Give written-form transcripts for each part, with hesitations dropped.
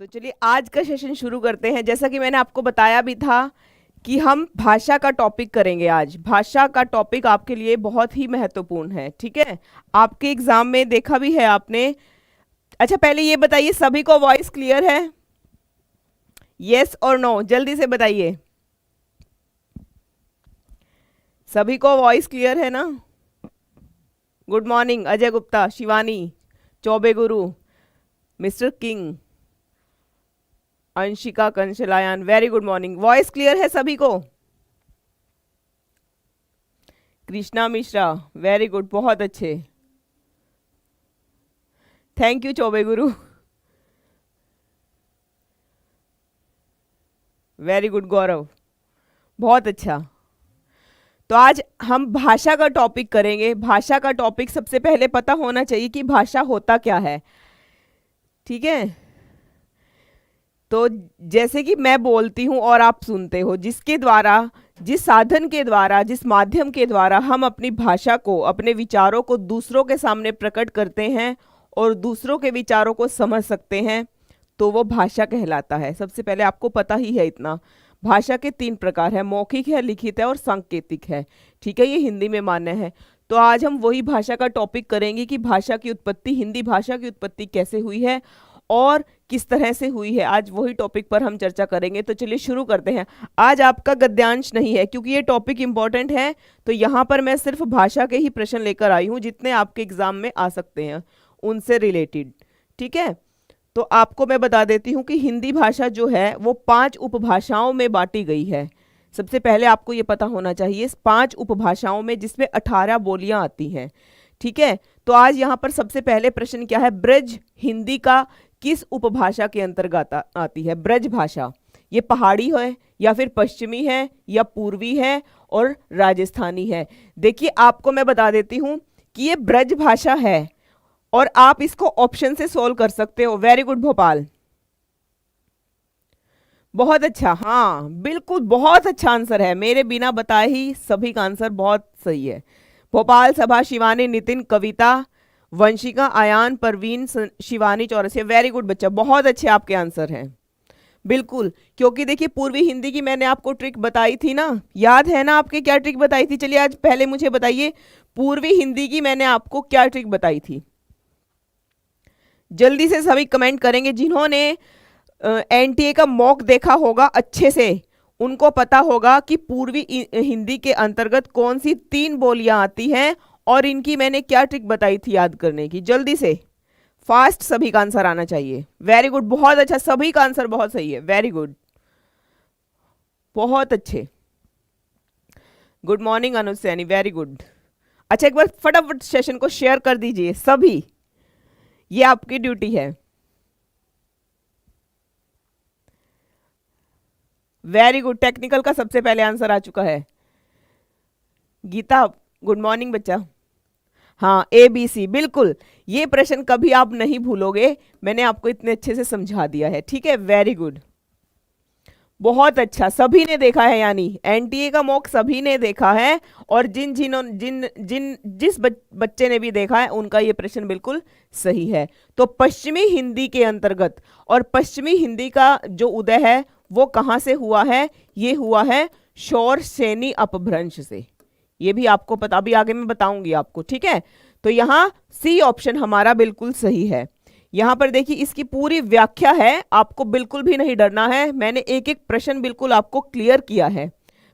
तो चलिए आज का सेशन शुरू करते हैं। जैसा कि मैंने आपको बताया भी था कि हम भाषा का टॉपिक करेंगे। आज भाषा का टॉपिक आपके लिए बहुत ही महत्वपूर्ण है, ठीक है। आपके एग्जाम में देखा भी है आपने। अच्छा, पहले ये बताइए, सभी को वॉइस क्लियर है? यस और नो, जल्दी से बताइए। सभी को वॉइस क्लियर है ना? Good morning Ajay Gupta, Shivani, Chaube Guru, mister King, Anshika कंशलायन, very good morning. Voice clear है सभी को? कृष्णा मिश्रा, वेरी गुड, बहुत अच्छे, thank you Choubey Guru, very good गौरव, बहुत अच्छा। तो आज हम भाषा का टॉपिक करेंगे। भाषा का टॉपिक सबसे पहले पता होना चाहिए कि भाषा होता क्या है, ठीक है। तो जैसे कि मैं बोलती हूँ और आप सुनते हो, जिसके द्वारा, जिस साधन के द्वारा, जिस माध्यम के द्वारा हम अपनी भाषा को, अपने विचारों को दूसरों के सामने प्रकट करते हैं और दूसरों के विचारों को समझ सकते हैं, तो वो भाषा कहलाता है। सबसे पहले आपको पता ही है इतना। भाषा के 3 प्रकार है, मौखिक है, लिखित है और सांकेतिक है, ठीक है। ये हिंदी में मान्य है। तो आज हम वही भाषा का टॉपिक करेंगे कि भाषा की उत्पत्ति, हिंदी भाषा की उत्पत्ति कैसे हुई है और किस तरह से हुई है। आज वही टॉपिक पर हम चर्चा करेंगे। तो चलिए शुरू करते हैं। आज आपका गद्यांश नहीं है क्योंकि ये टॉपिक इंपॉर्टेंट है। तो यहाँ पर मैं सिर्फ भाषा के ही प्रश्न लेकर आई हूँ, जितने आपके एग्जाम में आ सकते हैं उनसे रिलेटेड, ठीक है। तो आपको मैं बता देती हूँ कि हिंदी भाषा जो है वो 5 उपभाषाओं में बांटी गई है। सबसे पहले आपको ये पता होना चाहिए, 5 उपभाषाओं में, जिसमें 18 बोलियां आती हैं, ठीक है। तो आज यहाँ पर सबसे पहले प्रश्न क्या है, ब्रज हिंदी का किस उपभाषा के अंतर्गत आती है? ब्रज भाषा, ये पहाड़ी है या फिर पश्चिमी है या पूर्वी है और राजस्थानी है? देखिए आपको मैं बता देती हूँ कि ये ब्रज भाषा है और आप इसको ऑप्शन से सोल्व कर सकते हो। वेरी गुड भोपाल, बहुत अच्छा, हाँ बिल्कुल, बहुत अच्छा आंसर है। मेरे बिना बताए ही सभी का आंसर बहुत सही है। भोपाल, सभा, शिवानी, नितिन, कविता, वंशिका, आयान, परवीन, शिवानी चौरसिया, वेरी गुड बच्चा, बहुत अच्छे आपके आंसर हैं। बिल्कुल, क्योंकि देखिए पूर्वी हिंदी की मैंने आपको ट्रिक बताई थी ना, याद है ना आपके क्या ट्रिक बताई थी? चलिए आज पहले मुझे बताइए, पूर्वी हिंदी की मैंने आपको क्या ट्रिक बताई थी? जल्दी से सभी कमेंट करेंगे। जिन्होंने एनटीए का मॉक देखा होगा अच्छे से, उनको पता होगा कि पूर्वी हिंदी के अंतर्गत कौन सी 3 बोलियां आती हैं और इनकी मैंने क्या ट्रिक बताई थी याद करने की। जल्दी से, फास्ट, सभी का आंसर आना चाहिए। वेरी गुड, बहुत अच्छा, सभी का आंसर बहुत सही है, वेरी गुड, बहुत अच्छे। गुड मॉर्निंग अनुज सैनी, वेरी गुड। अच्छा, एक बार फटाफट सेशन को शेयर कर दीजिए सभी, ये आपकी ड्यूटी है। वेरी गुड, टेक्निकल का सबसे पहले आंसर आ चुका है। गीता, गुड मॉर्निंग बच्चा। हाँ, ABC, बिल्कुल, ये प्रश्न कभी आप नहीं भूलोगे, मैंने आपको इतने अच्छे से समझा दिया है, ठीक है। वेरी गुड, बहुत अच्छा, सभी ने देखा है, यानी एनटीए का मॉक सभी ने देखा है। और जिस बच्चे ने भी देखा है उनका ये प्रश्न बिल्कुल सही है। तो पश्चिमी हिंदी के अंतर्गत, और पश्चिमी हिंदी का जो उदय है वो कहाँ से हुआ है? ये हुआ है शौर सेनी अपभ्रंश से। ये भी आपको पता, अभी आगे मैं बताऊंगी आपको, ठीक है। तो यहाँ सी ऑप्शन हमारा बिल्कुल सही है। यहाँ पर देखिए इसकी पूरी व्याख्या है, आपको बिल्कुल भी नहीं डरना है। मैंने एक एक प्रश्न बिल्कुल आपको क्लियर किया है।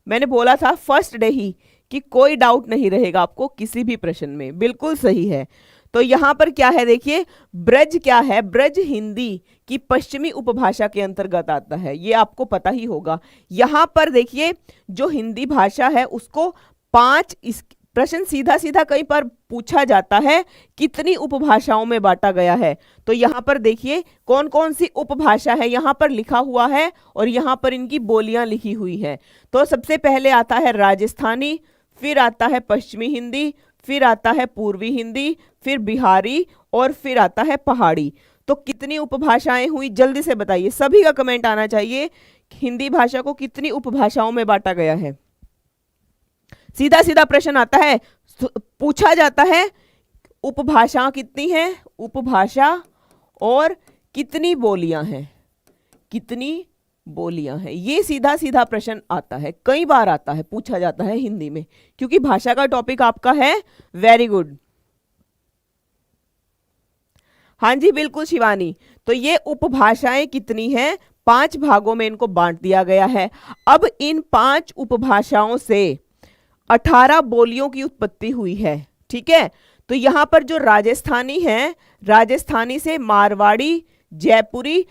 मैंने बोला था फर्स्ट डे ही कि कोई डाउट नहीं रहेगा आपको किसी भी प्रश्न में, बिल्कुल सही है। तो यहाँ पर क्या है देखिए, ब्रज क्या है? ब्रज हिंदी की पश्चिमी उपभाषा के अंतर्गत आता है, ये आपको पता ही होगा। यहाँ पर देखिए जो हिंदी भाषा है उसको 5, इस प्रश्न सीधा सीधा कई बार पूछा जाता है कितनी उपभाषाओं में बांटा गया है। तो यहाँ पर देखिए कौन कौन सी उपभाषा है यहाँ पर लिखा हुआ है और यहाँ पर इनकी बोलियां लिखी हुई हैं। तो सबसे पहले आता है राजस्थानी, फिर आता है पश्चिमी हिंदी, फिर आता है पूर्वी हिंदी, फिर बिहारी और फिर आता है पहाड़ी। तो कितनी उपभाषाएं हुई जल्दी से बताइए, सभी का कमेंट आना चाहिए। हिंदी भाषा को कितनी उपभाषाओं में बांटा गया है? सीधा सीधा प्रश्न आता है, पूछा जाता है उपभाषा कितनी है, उपभाषा और कितनी बोलियां हैं। कितनी बोलियां हैं? ये सीधा सीधा प्रश्न आता है, कई बार आता है, पूछा जाता है हिंदी में, क्योंकि भाषा का टॉपिक आपका है। Very good. हाँ जी बिल्कुल शिवानी। तो ये उपभाषाएं कितनी हैं? 5 भागों में इनको बांट दिया गया है। अब इन 5 उपभाषाओं से 18 बोलियों की उत्पत्ति हुई है। ठीक है, तो यहां पर जो राजस्थानी है, राजस्थानी से मारवाड़ी, जयपुरी,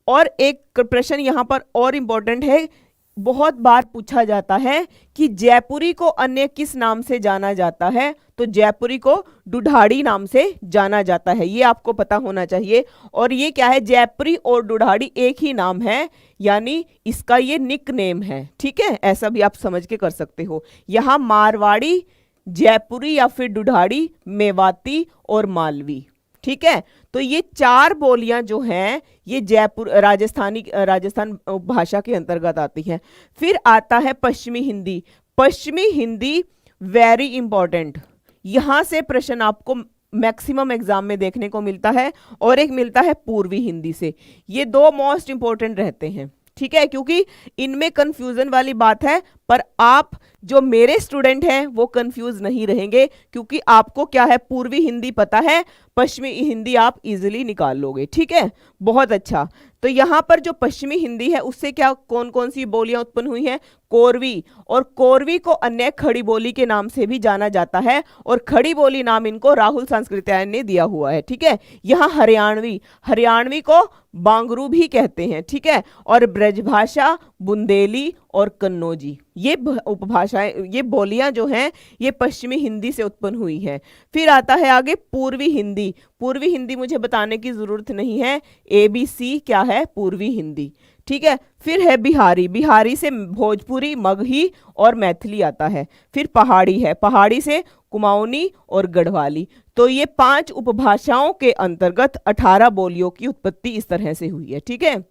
और एक प्रश्न यहां पर और इंपॉर्टेंट है, बहुत बार पूछा जाता है कि जयपुरी को अन्य किस नाम से जाना जाता है? तो जयपुरी को दुधाड़ी नाम से जाना जाता है, ये आपको पता होना चाहिए। और ये क्या है, जयपुरी और दुधाड़ी एक ही नाम है, यानी इसका ये निक नेम है। ठीक है, ऐसा भी आप समझ के कर सकते हो। यहां मारवाड़ी, जयपुरी या फिर दुधाड़ी, मेवाती और मालवी। ठीक है, तो ये 4 बोलियां जो हैं ये जयपुर राजस्थान भाषा के अंतर्गत आती हैं। फिर आता है पश्चिमी हिंदी। पश्चिमी हिंदी वेरी इंपॉर्टेंट, यहां से प्रश्न आपको मैक्सिमम एग्जाम में देखने को मिलता है, और एक मिलता है पूर्वी हिंदी से। ये 2 मोस्ट इंपॉर्टेंट रहते हैं। ठीक है, क्योंकि इनमें कंफ्यूजन वाली बात है, पर आप जो मेरे स्टूडेंट हैं वो कंफ्यूज नहीं रहेंगे, क्योंकि आपको क्या है, पूर्वी हिंदी पता है, पश्चिमी हिंदी आप इजीली निकाल लोगे। ठीक है, बहुत अच्छा। तो यहां पर जो पश्चिमी हिंदी है उससे क्या कौन कौन सी बोलियां उत्पन्न हुई हैं? कोरवी, और कोरवी को अन्य खड़ी बोली के नाम से भी जाना जाता है, और खड़ी बोली नाम इनको राहुल सांस्कृत्यायन ने दिया हुआ है। ठीक है, यहाँ हरियाणवी, हरियाणवी को बांगरू भी कहते हैं। ठीक है, और ब्रजभाषा, बुंदेली और कन्नौजी, ये उपभाषाएं, ये बोलियां जो हैं ये पश्चिमी हिंदी से उत्पन्न हुई हैं। फिर आता है आगे पूर्वी हिंदी। पूर्वी हिंदी मुझे बताने की जरूरत नहीं है, ABC क्या है, पूर्वी हिंदी। ठीक है, फिर है बिहारी। बिहारी से भोजपुरी, मगही और मैथिली आता है। फिर पहाड़ी है, पहाड़ी से कुमाऊनी और गढ़वाली। तो ये 5 उपभाषाओं के अंतर्गत 18 बोलियों की उत्पत्ति इस तरह से हुई है। ठीक है,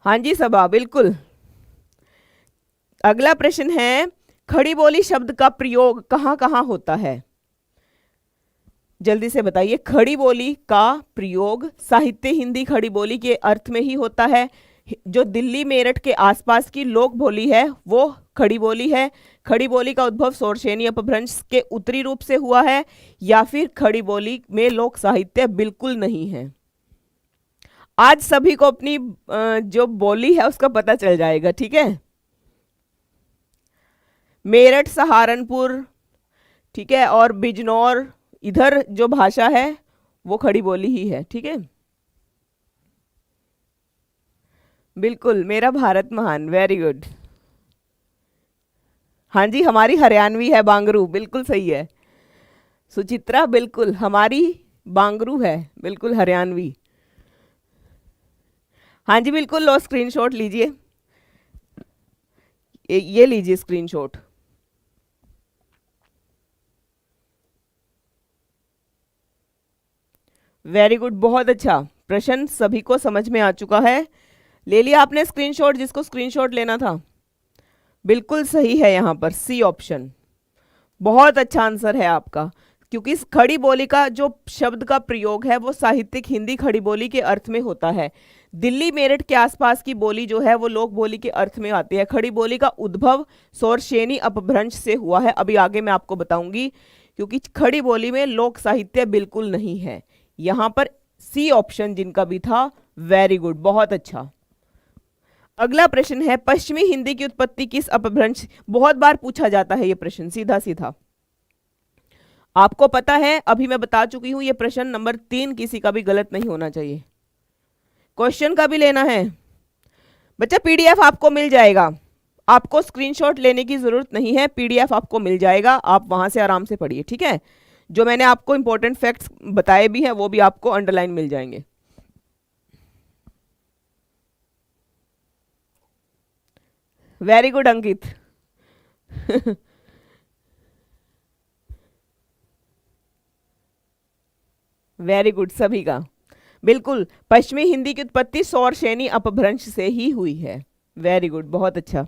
हाँ जी सबा, बिल्कुल। अगला प्रश्न है, खड़ी बोली शब्द का प्रयोग कहां कहां होता है? जल्दी से बताइए। खड़ी बोली का प्रयोग साहित्य हिंदी खड़ी बोली के अर्थ में ही होता है। जो दिल्ली मेरठ के आसपास की लोक बोली है वो खड़ी बोली है। खड़ी बोली का उद्भव शौरसेनी अपभ्रंश के उत्तरी रूप से हुआ है, या फिर खड़ी बोली में लोक साहित्य बिल्कुल नहीं है। आज सभी को अपनी जो बोली है उसका पता चल जाएगा। ठीक है, मेरठ, सहारनपुर, ठीक है, और बिजनौर, इधर जो भाषा है वो खड़ी बोली ही है। ठीक है, बिल्कुल, मेरा भारत महान, वेरी गुड। हाँ जी, हमारी हरियाणवी है बांगरू, बिल्कुल सही है। सुचित्रा, बिल्कुल हमारी बांगरू है, बिल्कुल हरियाणवी। हाँ जी बिल्कुल, लो स्क्रीनशॉट लीजिए, ये लीजिए स्क्रीनशॉट। वेरी गुड, बहुत अच्छा। प्रश्न सभी को समझ में आ चुका है। ले लिया आपने स्क्रीनशॉट, जिसको स्क्रीनशॉट लेना था? बिल्कुल सही है, यहां पर सी ऑप्शन बहुत अच्छा आंसर है आपका, क्योंकि इस खड़ी बोली का जो शब्द का प्रयोग है वो साहित्यिक हिंदी खड़ी बोली के अर्थ में होता है। दिल्ली मेरठ के आसपास की बोली जो है वो लोक बोली के अर्थ में आती है। खड़ी बोली का उद्भव शौरसेनी अपभ्रंश से हुआ है, अभी आगे मैं आपको बताऊंगी, क्योंकि खड़ी बोली में लोक साहित्य बिल्कुल नहीं है। यहां पर सी ऑप्शन जिनका भी था, वेरी गुड, बहुत अच्छा। अगला प्रश्न है, पश्चिमी हिंदी की उत्पत्ति किस अपभ्रंश? बहुत बार पूछा जाता है ये प्रश्न, सीधा सीधा आपको पता है, अभी मैं बता चुकी हूं। ये प्रश्न नंबर 3 किसी का भी गलत नहीं होना चाहिए। क्वेश्चन का भी लेना है बच्चा, पीडीएफ आपको मिल जाएगा, आपको स्क्रीनशॉट लेने की जरूरत नहीं है, पीडीएफ आपको मिल जाएगा, आप वहां से आराम से पढ़िए। ठीक है, जो मैंने आपको इंपॉर्टेंट फैक्ट्स बताए भी हैं वो भी आपको अंडरलाइन मिल जाएंगे। वेरी गुड अंकित। वेरी गुड सभी का, बिल्कुल। पश्चिमी हिंदी की उत्पत्ति शौरसेनी अपभ्रंश से ही हुई है। वेरी गुड, बहुत अच्छा।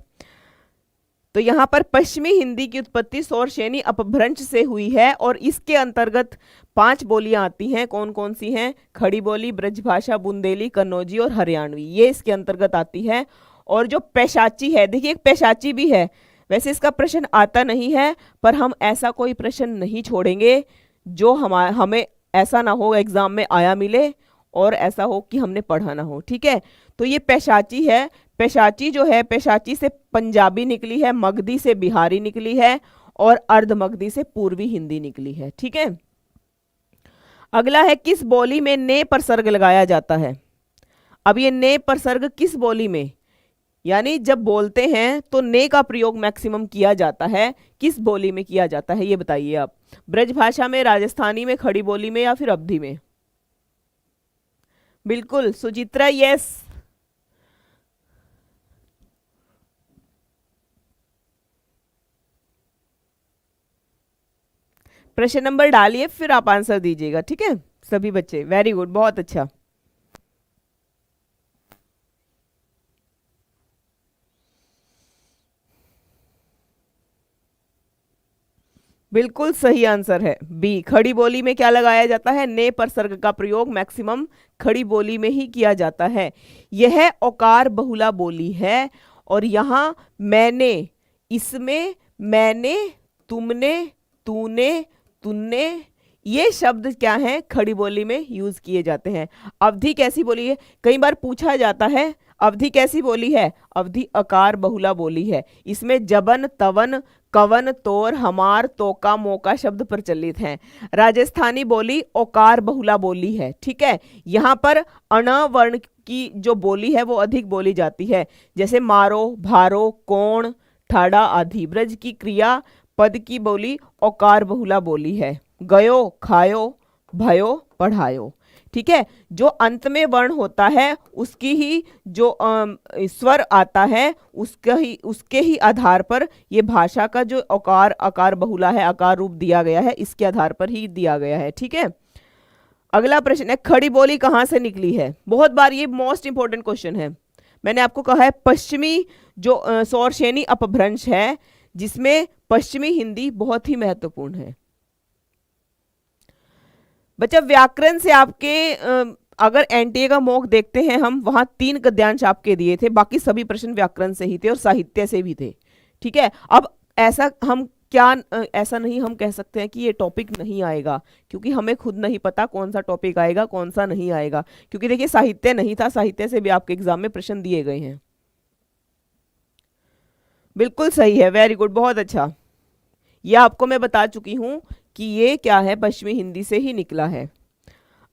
तो यहाँ पर पश्चिमी हिंदी की उत्पत्ति सौरसेनी अपभ्रंश से हुई है और इसके अंतर्गत 5 बोलियां आती हैं। कौन कौन सी हैं? खड़ी बोली, ब्रजभाषा, बुंदेली, कन्नौजी और हरियाणवी, ये इसके अंतर्गत आती है। और जो पैशाची है, देखिए एक पैशाची भी है, वैसे इसका प्रश्न आता नहीं है, पर हम ऐसा कोई प्रश्न नहीं छोड़ेंगे जो हमें ऐसा ना हो एग्जाम में आया मिले और ऐसा हो कि हमने पढ़ा ना हो। ठीक है, तो ये पैशाची है। पैशाची जो है, पैशाची से पंजाबी निकली है, मगधी से बिहारी निकली है और अर्ध मगधी से पूर्वी हिंदी निकली है। ठीक है, अगला है किस बोली में ने पर सर्ग लगाया जाता है? अब ये ने पर सर्ग किस बोली में, यानी जब बोलते हैं तो ने का प्रयोग मैक्सिमम किया जाता है, किस बोली में किया जाता है ये बताइए आप। ब्रजभाषा में, राजस्थानी में, खड़ी बोली में या फिर अवधी में? बिल्कुल सुचित्रा, यस। प्रश्न नंबर डालिए फिर आप आंसर दीजिएगा। ठीक है सभी बच्चे, वेरी गुड, बहुत अच्छा। बिल्कुल सही आंसर है बी, खड़ी बोली में क्या लगाया जाता है? ने पर सर्ग का प्रयोग मैक्सिमम खड़ी बोली में ही किया जाता है। यह औकार बहुला बोली है और यहाँ मैंने, इसमें मैंने, तुमने, तूने, तुन्ने, ये शब्द क्या है? खड़ी बोली में यूज किए जाते हैं। अवधि कैसी बोली है? कई बार पूछा जाता है अवधि कैसी बोली है? अवधि अकार बहुला बोली है। इसमें जबन, तवन, कवन, तोर, हमार, तोका, मोका शब्द प्रचलित हैं। राजस्थानी बोली ओकार बहुला बोली है। ठीक है, यहाँ पर अण वर्ण की जो बोली है वो अधिक बोली जाती है, जैसे मारो, भारो, कोण, ठाड़ा आदि। ब्रज की क्रिया पद की बोली ओकार बहुला बोली है। गयो, खायो, भयो, पढ़ायो। ठीक है, जो अंत में वर्ण होता है उसकी ही जो स्वर आता है उसके ही आधार पर ये भाषा का जो आकार बहुला है, आकार रूप दिया गया है, इसके आधार पर ही दिया गया है। ठीक है, अगला प्रश्न है खड़ी बोली कहाँ से निकली है? बहुत बार ये मोस्ट इंपॉर्टेंट क्वेश्चन है। मैंने आपको कहा है पश्चिमी जो सौरसेनी अपभ्रंश है जिसमें पश्चिमी हिंदी बहुत ही महत्वपूर्ण है। बच्चा व्याकरण से आपके अगर एनटीए का मॉक देखते हैं हम, वहां 3 गद्यांश आपके दिए थे, बाकी सभी प्रश्न व्याकरण से ही थे और साहित्य से भी थे। ठीक है, अब ऐसा हम क्या ऐसा नहीं हम कह सकते हैं कि ये टॉपिक नहीं आएगा, क्योंकि हमें खुद नहीं पता कौन सा टॉपिक आएगा कौन सा नहीं आएगा, क्योंकि देखिए साहित्य नहीं था, साहित्य से भी आपके एग्जाम में प्रश्न दिए गए हैं। बिल्कुल सही है, वेरी गुड, बहुत अच्छा। ये आपको मैं बता चुकी हूं कि ये क्या है, पश्चिमी हिंदी से ही निकला है।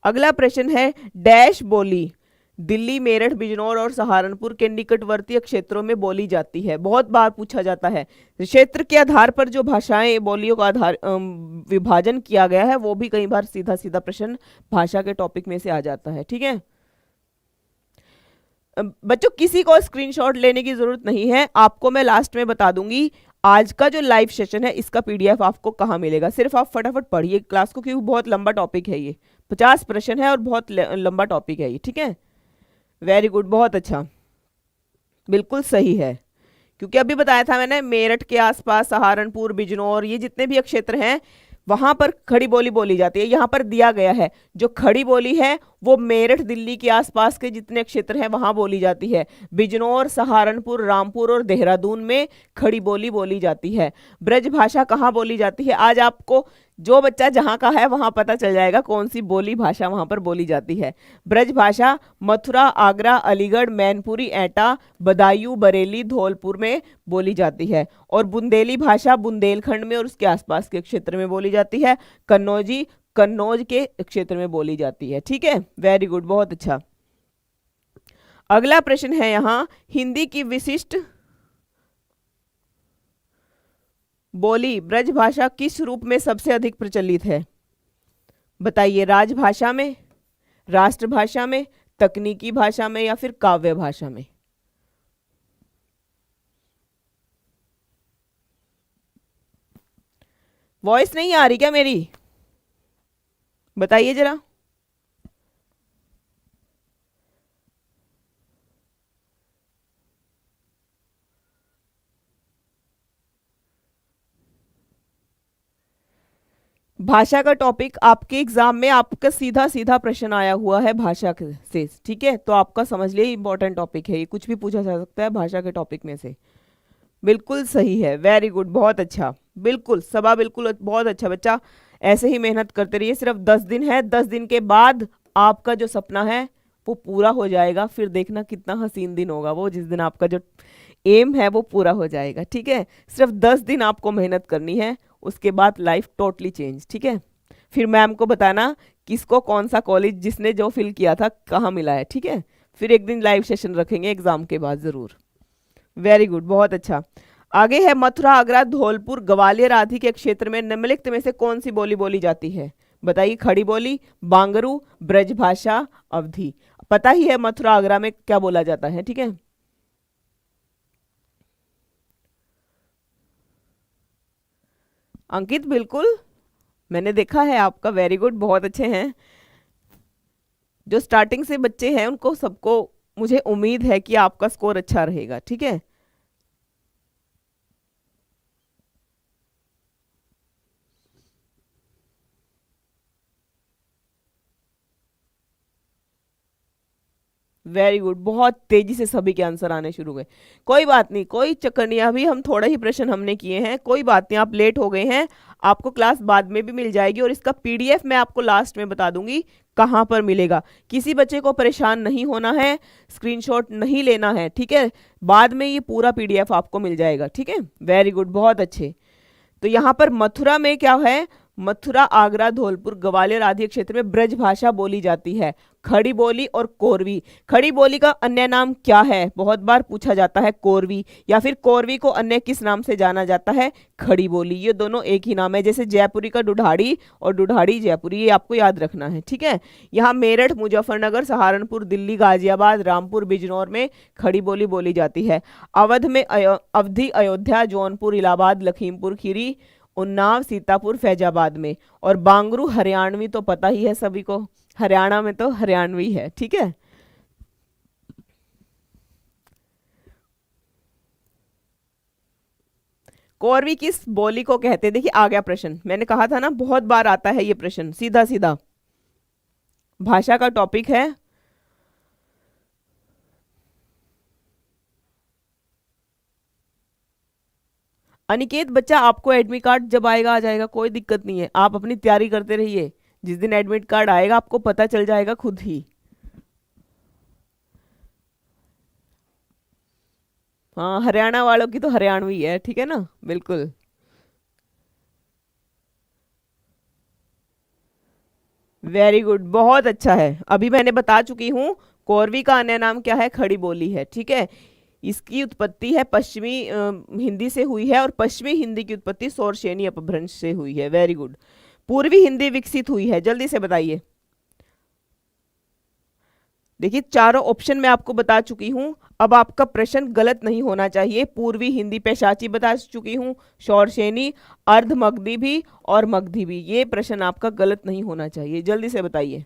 अगला प्रश्न है डैश बोली दिल्ली, मेरठ, बिजनौर और सहारनपुर के निकटवर्ती क्षेत्रों में बोली जाती है। बहुत बार पूछा जाता है। क्षेत्र के आधार पर जो भाषाएं बोलियों का आधार विभाजन किया गया है वो भी कई बार सीधा सीधा प्रश्न भाषा के टॉपिक में से आ जाता है। ठीक है बच्चों, किसी को स्क्रीनशॉट लेने की जरूरत नहीं है, आपको मैं लास्ट में बता दूंगी आज का जो लाइव सेशन है इसका पीडीएफ आपको कहाँ मिलेगा। सिर्फ आप फटाफट पढ़िए क्लास को, क्योंकि बहुत लंबा टॉपिक है ये, 50 प्रश्न है और बहुत लंबा टॉपिक है ये। ठीक है, वेरी गुड, बहुत अच्छा, बिल्कुल सही है, क्योंकि अभी बताया था मैंने मेरठ के आसपास, सहारनपुर, बिजनौर, ये जितने भी क्षेत्र हैं वहां पर खड़ी बोली बोली जाती है। यहां पर दिया गया है जो खड़ी बोली है वो मेरठ, दिल्ली के आसपास के जितने क्षेत्र हैं वहां बोली जाती है। बिजनौर, सहारनपुर, रामपुर और देहरादून में खड़ी बोली बोली जाती है। ब्रज भाषा कहाँ बोली जाती है? आज आपको जो बच्चा जहां का है वहां पता चल जाएगा कौन सी बोली भाषा वहां पर बोली जाती है। ब्रज भाषा मथुरा, आगरा, अलीगढ़, मैनपुरी, एटा, बदायूं, बरेली, धौलपुर में बोली जाती है। और बुंदेली भाषा बुंदेलखंड में और उसके आसपास के क्षेत्र में बोली जाती है। कन्नौजी कन्नौज के क्षेत्र में बोली जाती है। ठीक है, वेरी गुड, बहुत अच्छा। अगला प्रश्न है यहां हिंदी की विशिष्ट बोली ब्रजभाषा किस रूप में सबसे अधिक प्रचलित है? बताइए, राजभाषा में, राष्ट्रभाषा में, तकनीकी भाषा में या फिर काव्य भाषा में? वॉइस नहीं आ रही क्या मेरी? बताइए जरा। भाषा का टॉपिक आपके एग्जाम में आपका सीधा सीधा प्रश्न आया हुआ है भाषा से, ठीक है, तो आपका समझ लिए इंपॉर्टेंट टॉपिक है ये, कुछ भी पूछा जा सकता है भाषा के टॉपिक में से। बिल्कुल सही है, वेरी गुड, बहुत अच्छा, बिल्कुल सबा, बिल्कुल बहुत अच्छा बच्चा, ऐसे ही मेहनत करते रहिए। सिर्फ 10 दिन है, 10 दिन के बाद आपका जो सपना है वो पूरा हो जाएगा, फिर देखना कितना हसीन दिन होगा वो, जिस दिन आपका जो एम है वो पूरा हो जाएगा, ठीक है। सिर्फ 10 दिन आपको मेहनत करनी है, उसके बाद लाइफ टोटली चेंज, ठीक है। फिर मैम को बताना किसको कौन सा कॉलेज जिसने जो फिल किया था कहाँ मिला है, ठीक है। फिर एक दिन लाइव सेशन रखेंगे एग्जाम के बाद ज़रूर। वेरी गुड, बहुत अच्छा। आगे है मथुरा, आगरा, धौलपुर, ग्वालियर आदि के क्षेत्र में निम्नलिखित में से कौन सी बोली बोली जाती है? बताइए, खड़ी बोली, बांगरू, ब्रजभाषा, अवधी। पता ही है मथुरा आगरा में क्या बोला जाता है, ठीक है। अंकित बिल्कुल, मैंने देखा है आपका, वेरी गुड, बहुत अच्छे हैं। जो स्टार्टिंग से बच्चे हैं उनको सबको मुझे उम्मीद है कि आपका स्कोर अच्छा रहेगा, ठीक है। वेरी गुड, बहुत तेजी से सभी के आंसर आने शुरू हुए। कोई बात नहीं, कोई चक्कर नहीं, अभी हम थोड़ा ही प्रश्न हमने किए हैं, कोई बात नहीं, आप लेट हो गए हैं, आपको क्लास बाद में भी मिल जाएगी, और इसका पीडीएफ मैं आपको लास्ट में बता दूंगी कहाँ पर मिलेगा। किसी बच्चे को परेशान नहीं होना है, स्क्रीनशॉट नहीं लेना है, ठीक है। बाद में ये पूरा पीडीएफ आपको मिल जाएगा, ठीक है। वेरी गुड, बहुत अच्छे। तो यहाँ पर मथुरा में क्या है? मथुरा, आगरा, धौलपुर, ग्वालियर आदि क्षेत्र में ब्रज भाषा बोली जाती है, खड़ी बोली और कोरवी। खड़ी बोली का अन्य नाम क्या है? बहुत बार पूछा जाता है कोरवी, या फिर कोरवी को अन्य किस नाम से जाना जाता है? खड़ी बोली। ये दोनों एक ही नाम है, जैसे जयपुरी का ढूढ़ाड़ी और ढूढ़ाड़ी जयपुरी, ये आपको याद रखना है, ठीक है। यहाँ मेरठ, मुजफ्फरनगर, सहारनपुर, दिल्ली, गाजियाबाद, रामपुर, बिजनौर में खड़ी बोली बोली जाती है। अवध में अवधि, अयोध्या, जौनपुर, इलाहाबाद, लखीमपुर खीरी, उन्नाव, सीतापुर, फैजाबाद में। और बांगरू हरियाणवी तो पता ही है सभी को, हरियाणा में तो हरियाणवी है, ठीक है। कोरवी किस बोली को कहते हैं? देखिए आ गया प्रश्न, मैंने कहा था ना बहुत बार आता है ये प्रश्न, सीधा सीधा भाषा का टॉपिक है। अनिकेत बच्चा, आपको एडमिट कार्ड जब आएगा आ जाएगा, कोई दिक्कत नहीं है, आप अपनी तैयारी करते रहिए, जिस दिन एडमिट कार्ड आएगा आपको पता चल जाएगा खुद ही। हाँ, हरियाणा वालों की तो हरियाणवी है, ठीक है ना, बिल्कुल। वेरी गुड, बहुत अच्छा है। अभी मैंने बता चुकी हूँ, कोरवी का अन्य नाम क्या है? खड़ी बोली है, ठीक है। इसकी उत्पत्ति है पश्चिमी हिंदी से हुई है, और पश्चिमी हिंदी की उत्पत्ति शौरसेनी अपभ्रंश से हुई है। Very good. पूर्वी हिंदी विकसित हुई है, जल्दी से बताइए। देखिए चारों ऑप्शन मैं आपको बता चुकी हूं, अब आपका प्रश्न गलत नहीं होना चाहिए। पूर्वी हिंदी पेशाची बता चुकी हूं, शौरसेनी, अर्ध मगधी भी और मगधी भी, ये प्रश्न आपका गलत नहीं होना चाहिए, जल्दी से बताइए।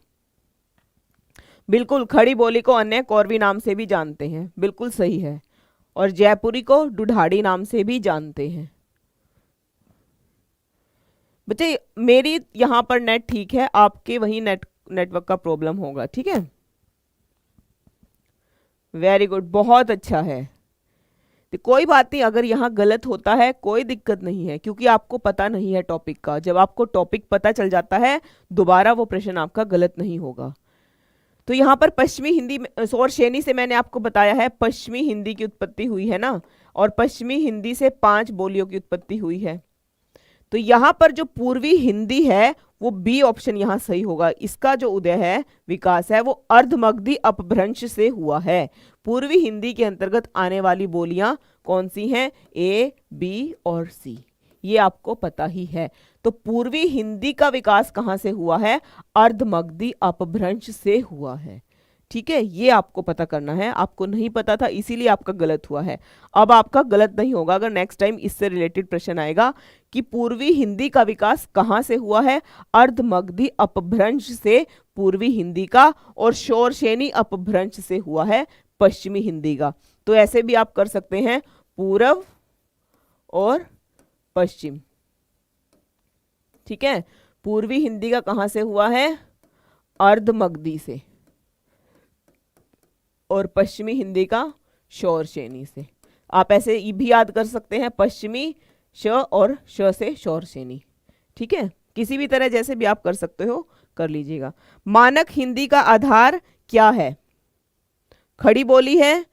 बिल्कुल, खड़ी बोली को अन्य कौरवी नाम से भी जानते हैं, बिल्कुल सही है, और जयपुरी को ढूढ़ाड़ी नाम से भी जानते हैं। बच्चे मेरी यहाँ पर नेट ठीक है, आपके वहीं नेटवर्क का प्रॉब्लम होगा, ठीक है। वेरी गुड, बहुत अच्छा है। तो कोई बात नहीं, अगर यहाँ गलत होता है कोई दिक्कत नहीं है, क्योंकि आपको पता नहीं है टॉपिक का। जब आपको टॉपिक पता चल जाता है दोबारा वो प्रश्न आपका गलत नहीं होगा। तो यहाँ पर पश्चिमी हिंदी में शौरसेनी से मैंने आपको बताया है पश्चिमी हिंदी की उत्पत्ति हुई है ना, और पश्चिमी हिंदी से 5 बोलियों की उत्पत्ति हुई है। तो यहाँ पर जो पूर्वी हिंदी है वो बी ऑप्शन यहाँ सही होगा। इसका जो उदय है, विकास है, वो अर्धमगधी अपभ्रंश से हुआ है। पूर्वी हिंदी के अंतर्गत आने वाली बोलियां कौन सी हैं? ए, बी और सी, ये आपको पता ही है। तो पूर्वी हिंदी का विकास कहाँ से हुआ है? अर्धमगधी अपभ्रंश से हुआ है, ठीक है। ये आपको पता करना है, आपको नहीं पता था इसीलिए आपका गलत हुआ है। अब आपका गलत नहीं होगा अगर नेक्स्ट टाइम इससे रिलेटेड प्रश्न आएगा कि पूर्वी हिंदी का विकास कहाँ से हुआ है? अर्धमगधी अपभ्रंश से पूर्वी हिंदी का, और शौरसेनी अपभ्रंश से हुआ है पश्चिमी हिंदी का। तो ऐसे भी आप कर सकते हैं, पूर्व और पश्चिम, ठीक है। पूर्वी हिंदी का कहां से हुआ है? अर्ध मगधी से। और पश्चिमी हिंदी का शौरसेनी से। आप ऐसे भी याद कर सकते हैं, पश्चिमी श और श से शौरसेनी। ठीक है, किसी भी तरह जैसे भी आप कर सकते हो कर लीजिएगा। मानक हिंदी का आधार क्या है? खड़ी बोली है,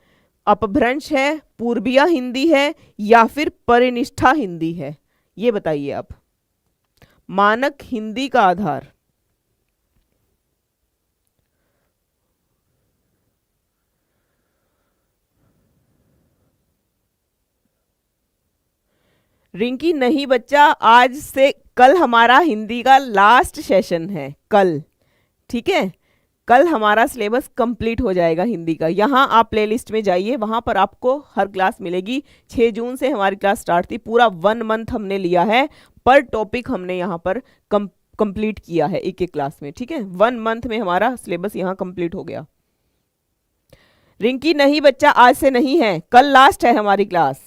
अपभ्रंश है, पूर्विया हिंदी है, या फिर परिनिष्ठा हिंदी है? ये बताइए आप। मानक हिंदी का आधार। रिंकी नहीं बच्चा, आज से कल हमारा हिंदी का लास्ट सेशन है, कल। ठीक है, कल हमारा सिलेबस कंप्लीट हो जाएगा हिंदी का। यहाँ आप प्लेलिस्ट में जाइए, वहाँ पर आपको हर क्लास मिलेगी। 6 जून से हमारी क्लास स्टार्ट थी, पूरा 1 मंथ हमने लिया है, पर टॉपिक हमने यहाँ पर कंप्लीट किया है एक एक क्लास में। ठीक है, 1 मंथ में हमारा सिलेबस यहाँ कंप्लीट हो गया। रिंकी नहीं बच्चा, आज से नहीं है, कल लास्ट है हमारी क्लास।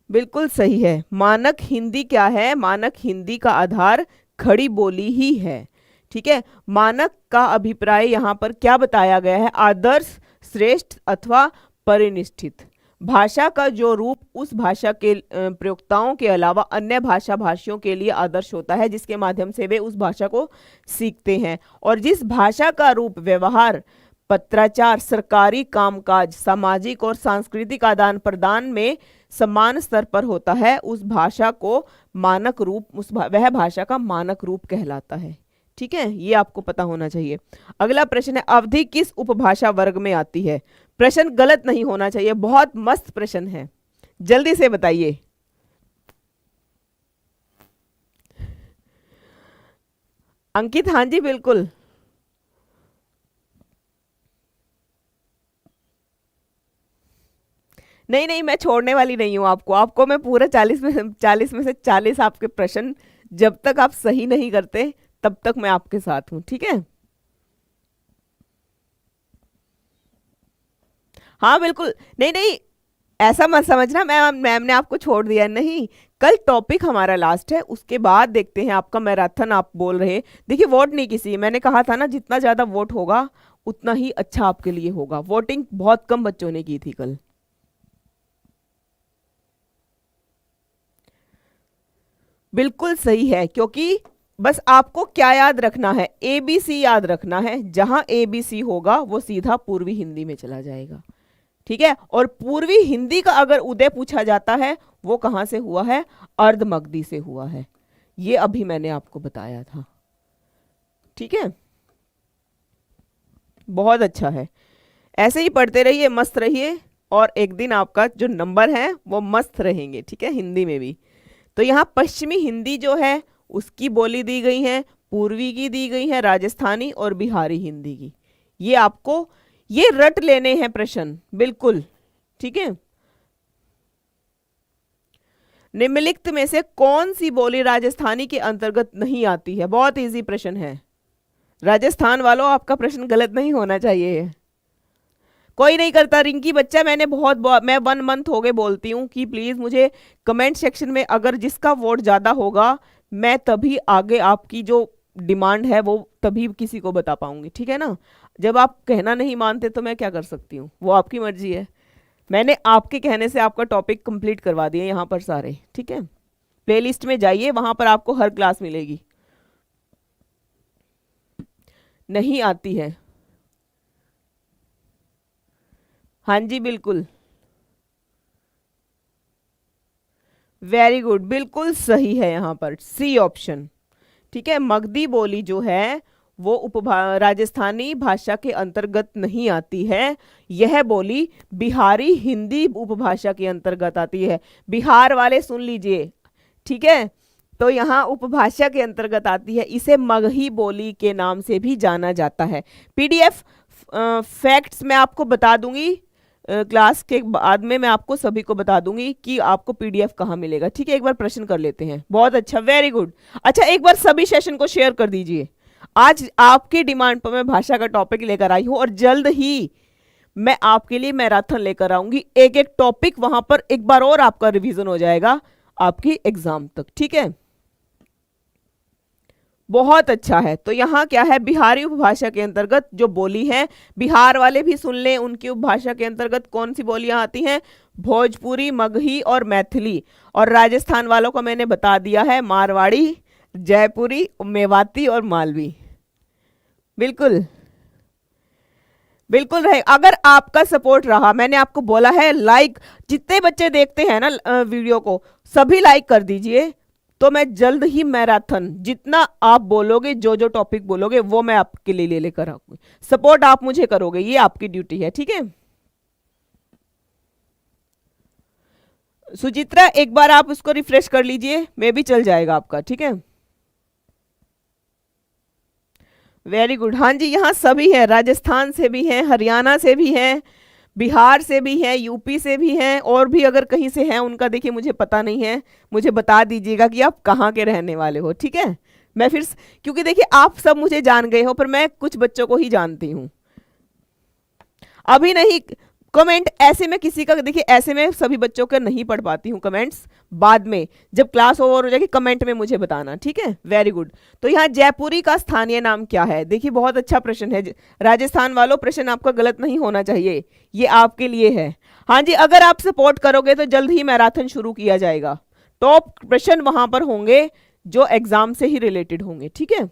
बिल्कुल सही है। मानक हिंदी क्या है? मानक हिंदी का आधार खड़ी बोली ही है। ठीक है, मानक का अभिप्राय यहाँ पर क्या बताया गया है? आदर्श, श्रेष्ठ अथवा परिनिष्ठित। भाषा का जो रूप उस भाषा के प्रयोक्ताओं के अलावा अन्य भाषा भाषियों के लिए आदर्श होता है, जिसके माध्यम से वे उस भाषा को सीखते हैं। और जिस भाषा का रूप व्यवहार, पत्राचार, सरकारी कामकाज, सामाजिक और सांस्कृतिक आदान प्रदान में समान स्तर पर होता है, उस भाषा को मानक रूप, वह भाषा का मानक रूप कहलाता है। ठीक है, ये आपको पता होना चाहिए। अगला प्रश्न है, अवधि किस उपभाषा वर्ग में आती है? प्रश्न गलत नहीं होना चाहिए, बहुत मस्त प्रश्न है, जल्दी से बताइए। अंकित, हाँ जी बिल्कुल। नहीं नहीं, मैं छोड़ने वाली नहीं हूं आपको मैं पूरा 40 में से 40 आपके प्रश्न, जब तक आप सही नहीं करते तब तक मैं आपके साथ हूं। ठीक है, हाँ बिल्कुल। नहीं नहीं, ऐसा मत समझना मैम ने आपको छोड़ दिया, नहीं। कल टॉपिक हमारा लास्ट है, उसके बाद देखते हैं आपका मैराथन। आप बोल रहे, देखिए वोट नहीं किसी, मैंने कहा था ना जितना ज्यादा वोट होगा उतना ही अच्छा आपके लिए होगा। वोटिंग बहुत कम बच्चों ने की थी कल। बिल्कुल सही है, क्योंकि बस आपको क्या याद रखना है? ABC याद रखना है। जहां ABC होगा वो सीधा पूर्वी हिंदी में चला जाएगा। ठीक है, और पूर्वी हिंदी का अगर उदय पूछा जाता है, वो कहां से हुआ है? अर्धमगधी से हुआ है। ये अभी मैंने आपको बताया था। ठीक है, बहुत अच्छा है, ऐसे ही पढ़ते रहिए, मस्त रहिए, और एक दिन आपका जो नंबर है वो मस्त रहेंगे। ठीक है, हिंदी में भी। तो यहाँ पश्चिमी हिंदी जो है उसकी बोली दी गई है, पूर्वी की दी गई है, राजस्थानी और बिहारी हिंदी की। ये आपको ये रट लेने हैं प्रश्न, बिल्कुल। ठीक है, निम्नलिखित में से कौन सी बोली राजस्थानी के अंतर्गत नहीं आती है? बहुत इजी प्रश्न है, राजस्थान वालों आपका प्रश्न गलत नहीं होना चाहिए। कोई नहीं करता रिंकी बच्चा, मैं 1 मंथ हो गए बोलती हूँ कि प्लीज मुझे कमेंट सेक्शन में अगर जिसका वोट ज्यादा होगा, मैं तभी आगे आपकी जो डिमांड है वो तभी किसी को बता पाऊंगी। ठीक है ना, जब आप कहना नहीं मानते तो मैं क्या कर सकती हूँ, वो आपकी मर्जी है। मैंने आपके कहने से आपका टॉपिक कंप्लीट करवा दिया यहाँ पर सारे। ठीक है, प्लेलिस्ट में जाइए, वहां पर आपको हर क्लास मिलेगी। नहीं आती है, हाँ जी बिल्कुल, वेरी गुड, बिल्कुल सही है यहाँ पर सी ऑप्शन। ठीक है, मगधी बोली जो है वो राजस्थानी भाषा के अंतर्गत नहीं आती है, यह बोली बिहारी हिंदी उपभाषा के अंतर्गत आती है। बिहार वाले सुन लीजिए। ठीक है, तो यहाँ उपभाषा के अंतर्गत आती है, इसे मगही बोली के नाम से भी जाना जाता है। PDF फैक्ट्स मैं आपको बता दूंगी, क्लास के बाद में मैं आपको सभी को बता दूंगी कि आपको PDF कहाँ मिलेगा। ठीक है, एक बार प्रश्न कर लेते हैं। बहुत अच्छा, वेरी गुड। अच्छा, एक बार सभी सेशन को शेयर कर दीजिए। आज आपकी डिमांड पर मैं भाषा का टॉपिक लेकर आई हूं, और जल्द ही मैं आपके लिए मैराथन लेकर आऊंगी। एक एक टॉपिक वहां पर एक बार और आपका रिवीजन हो जाएगा आपकी एग्जाम तक। ठीक है, बहुत अच्छा है। तो यहाँ क्या है, बिहारी उपभाषा के अंतर्गत जो बोली है, बिहार वाले भी सुन लें, उनकी उपभाषा के अंतर्गत कौन सी बोलियां आती हैं, भोजपुरी, मगही और मैथिली। और राजस्थान वालों को मैंने बता दिया है, मारवाड़ी, जयपुरी, मेवाती और मालवी। बिल्कुल बिल्कुल रहे। अगर आपका सपोर्ट रहा, मैंने आपको बोला है लाइक, जितने बच्चे देखते हैं ना वीडियो को, सभी लाइक कर दीजिए, तो मैं जल्द ही मैराथन, जितना आप बोलोगे, जो जो टॉपिक बोलोगे वो मैं आपके लिए ले लेकर आऊंगी। सपोर्ट आप मुझे करोगे, ये आपकी ड्यूटी है, ठीक है। सुचित्रा एक बार आप उसको रिफ्रेश कर लीजिए, मे भी चल जाएगा आपका, ठीक है। वेरी गुड, हाँ जी, यहाँ सभी हैं, राजस्थान से भी हैं, हरियाणा से भी हैं, बिहार से भी हैं, यूपी से भी हैं, और भी अगर कहीं से हैं उनका देखिए मुझे पता नहीं है, मुझे बता दीजिएगा कि आप कहाँ के रहने वाले हो, ठीक है। मैं फिर, क्योंकि देखिए आप सब मुझे जान गए हो, पर मैं कुछ बच्चों को ही जानती हूँ, अभी नहीं। कमेंट ऐसे में किसी का, देखिए ऐसे में सभी बच्चों का नहीं पढ़ पाती हूँ कमेंट्स, बाद में जब क्लास ओवर हो जाएगी कमेंट में मुझे बताना, ठीक है। Very good. तो यहाँ जयपुरी का स्थानीय नाम क्या है, देखिए बहुत अच्छा प्रश्न है राजस्थान वालों, प्रश्न आपका गलत नहीं होना चाहिए, ये आपके लिए है। हाँ जी, अगर आप सपोर्ट करोगे तो जल्द ही मैराथन शुरू किया जाएगा, टॉप प्रश्न वहां पर होंगे जो एग्जाम से ही रिलेटेड होंगे, ठीक है।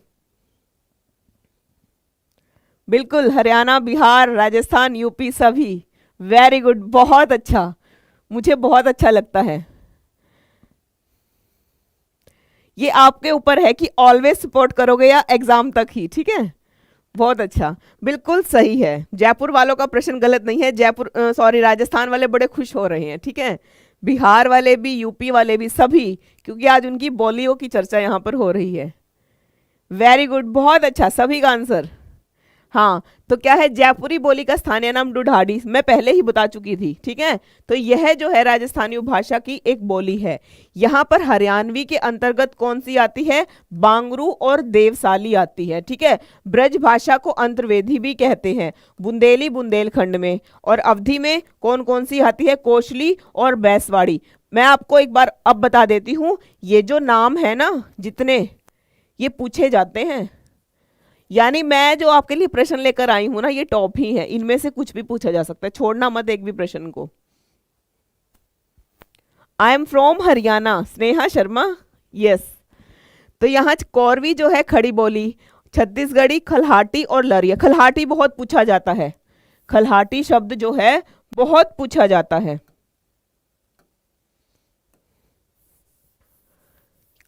बिल्कुल, हरियाणा, बिहार, राजस्थान, यूपी सभी। वेरी गुड, बहुत अच्छा, मुझे बहुत अच्छा लगता है। ये आपके ऊपर है कि ऑलवेज सपोर्ट करोगे या एग्जाम तक ही, ठीक है। बहुत अच्छा, बिल्कुल सही है, जयपुर वालों का प्रश्न गलत नहीं है, जयपुर सॉरी राजस्थान वाले बड़े खुश हो रहे हैं, ठीक है। बिहार वाले भी, यूपी वाले भी, सभी, क्योंकि आज उनकी बोलियों की चर्चा यहाँ पर हो रही है। वेरी गुड, बहुत अच्छा, सभी का आंसर। हाँ, तो क्या है, जयपुरी बोली का स्थानीय नाम ढूढ़ाड़ी, मैं पहले ही बता चुकी थी, ठीक है। तो यह जो है राजस्थानी भाषा की एक बोली है। यहाँ पर हरियाणवी के अंतर्गत कौन सी आती है, बांगरू और देवसाली आती है, ठीक है। ब्रज भाषा को अंतर्वेदी भी कहते हैं, बुंदेली बुंदेलखंड में, और अवधि में कौन कौन सी आती है, कोशली और बैसवाड़ी। मैं आपको एक बार अब बता देती हूँ, ये जो नाम है ना जितने, ये पूछे जाते हैं, यानी मैं जो आपके लिए प्रश्न लेकर आई हूं ना, ये टॉप ही है, इनमें से कुछ भी पूछा जा सकता है, छोड़ना मत एक भी प्रश्न को। I am from Haryana, Sneha Sharma, yes. तो यहाँ कौरवी जो है खड़ी बोली, छत्तीसगढ़ी, खलहाटी और लरिया। खलहाटी बहुत पूछा जाता है, खलहाटी शब्द जो है बहुत पूछा जाता है,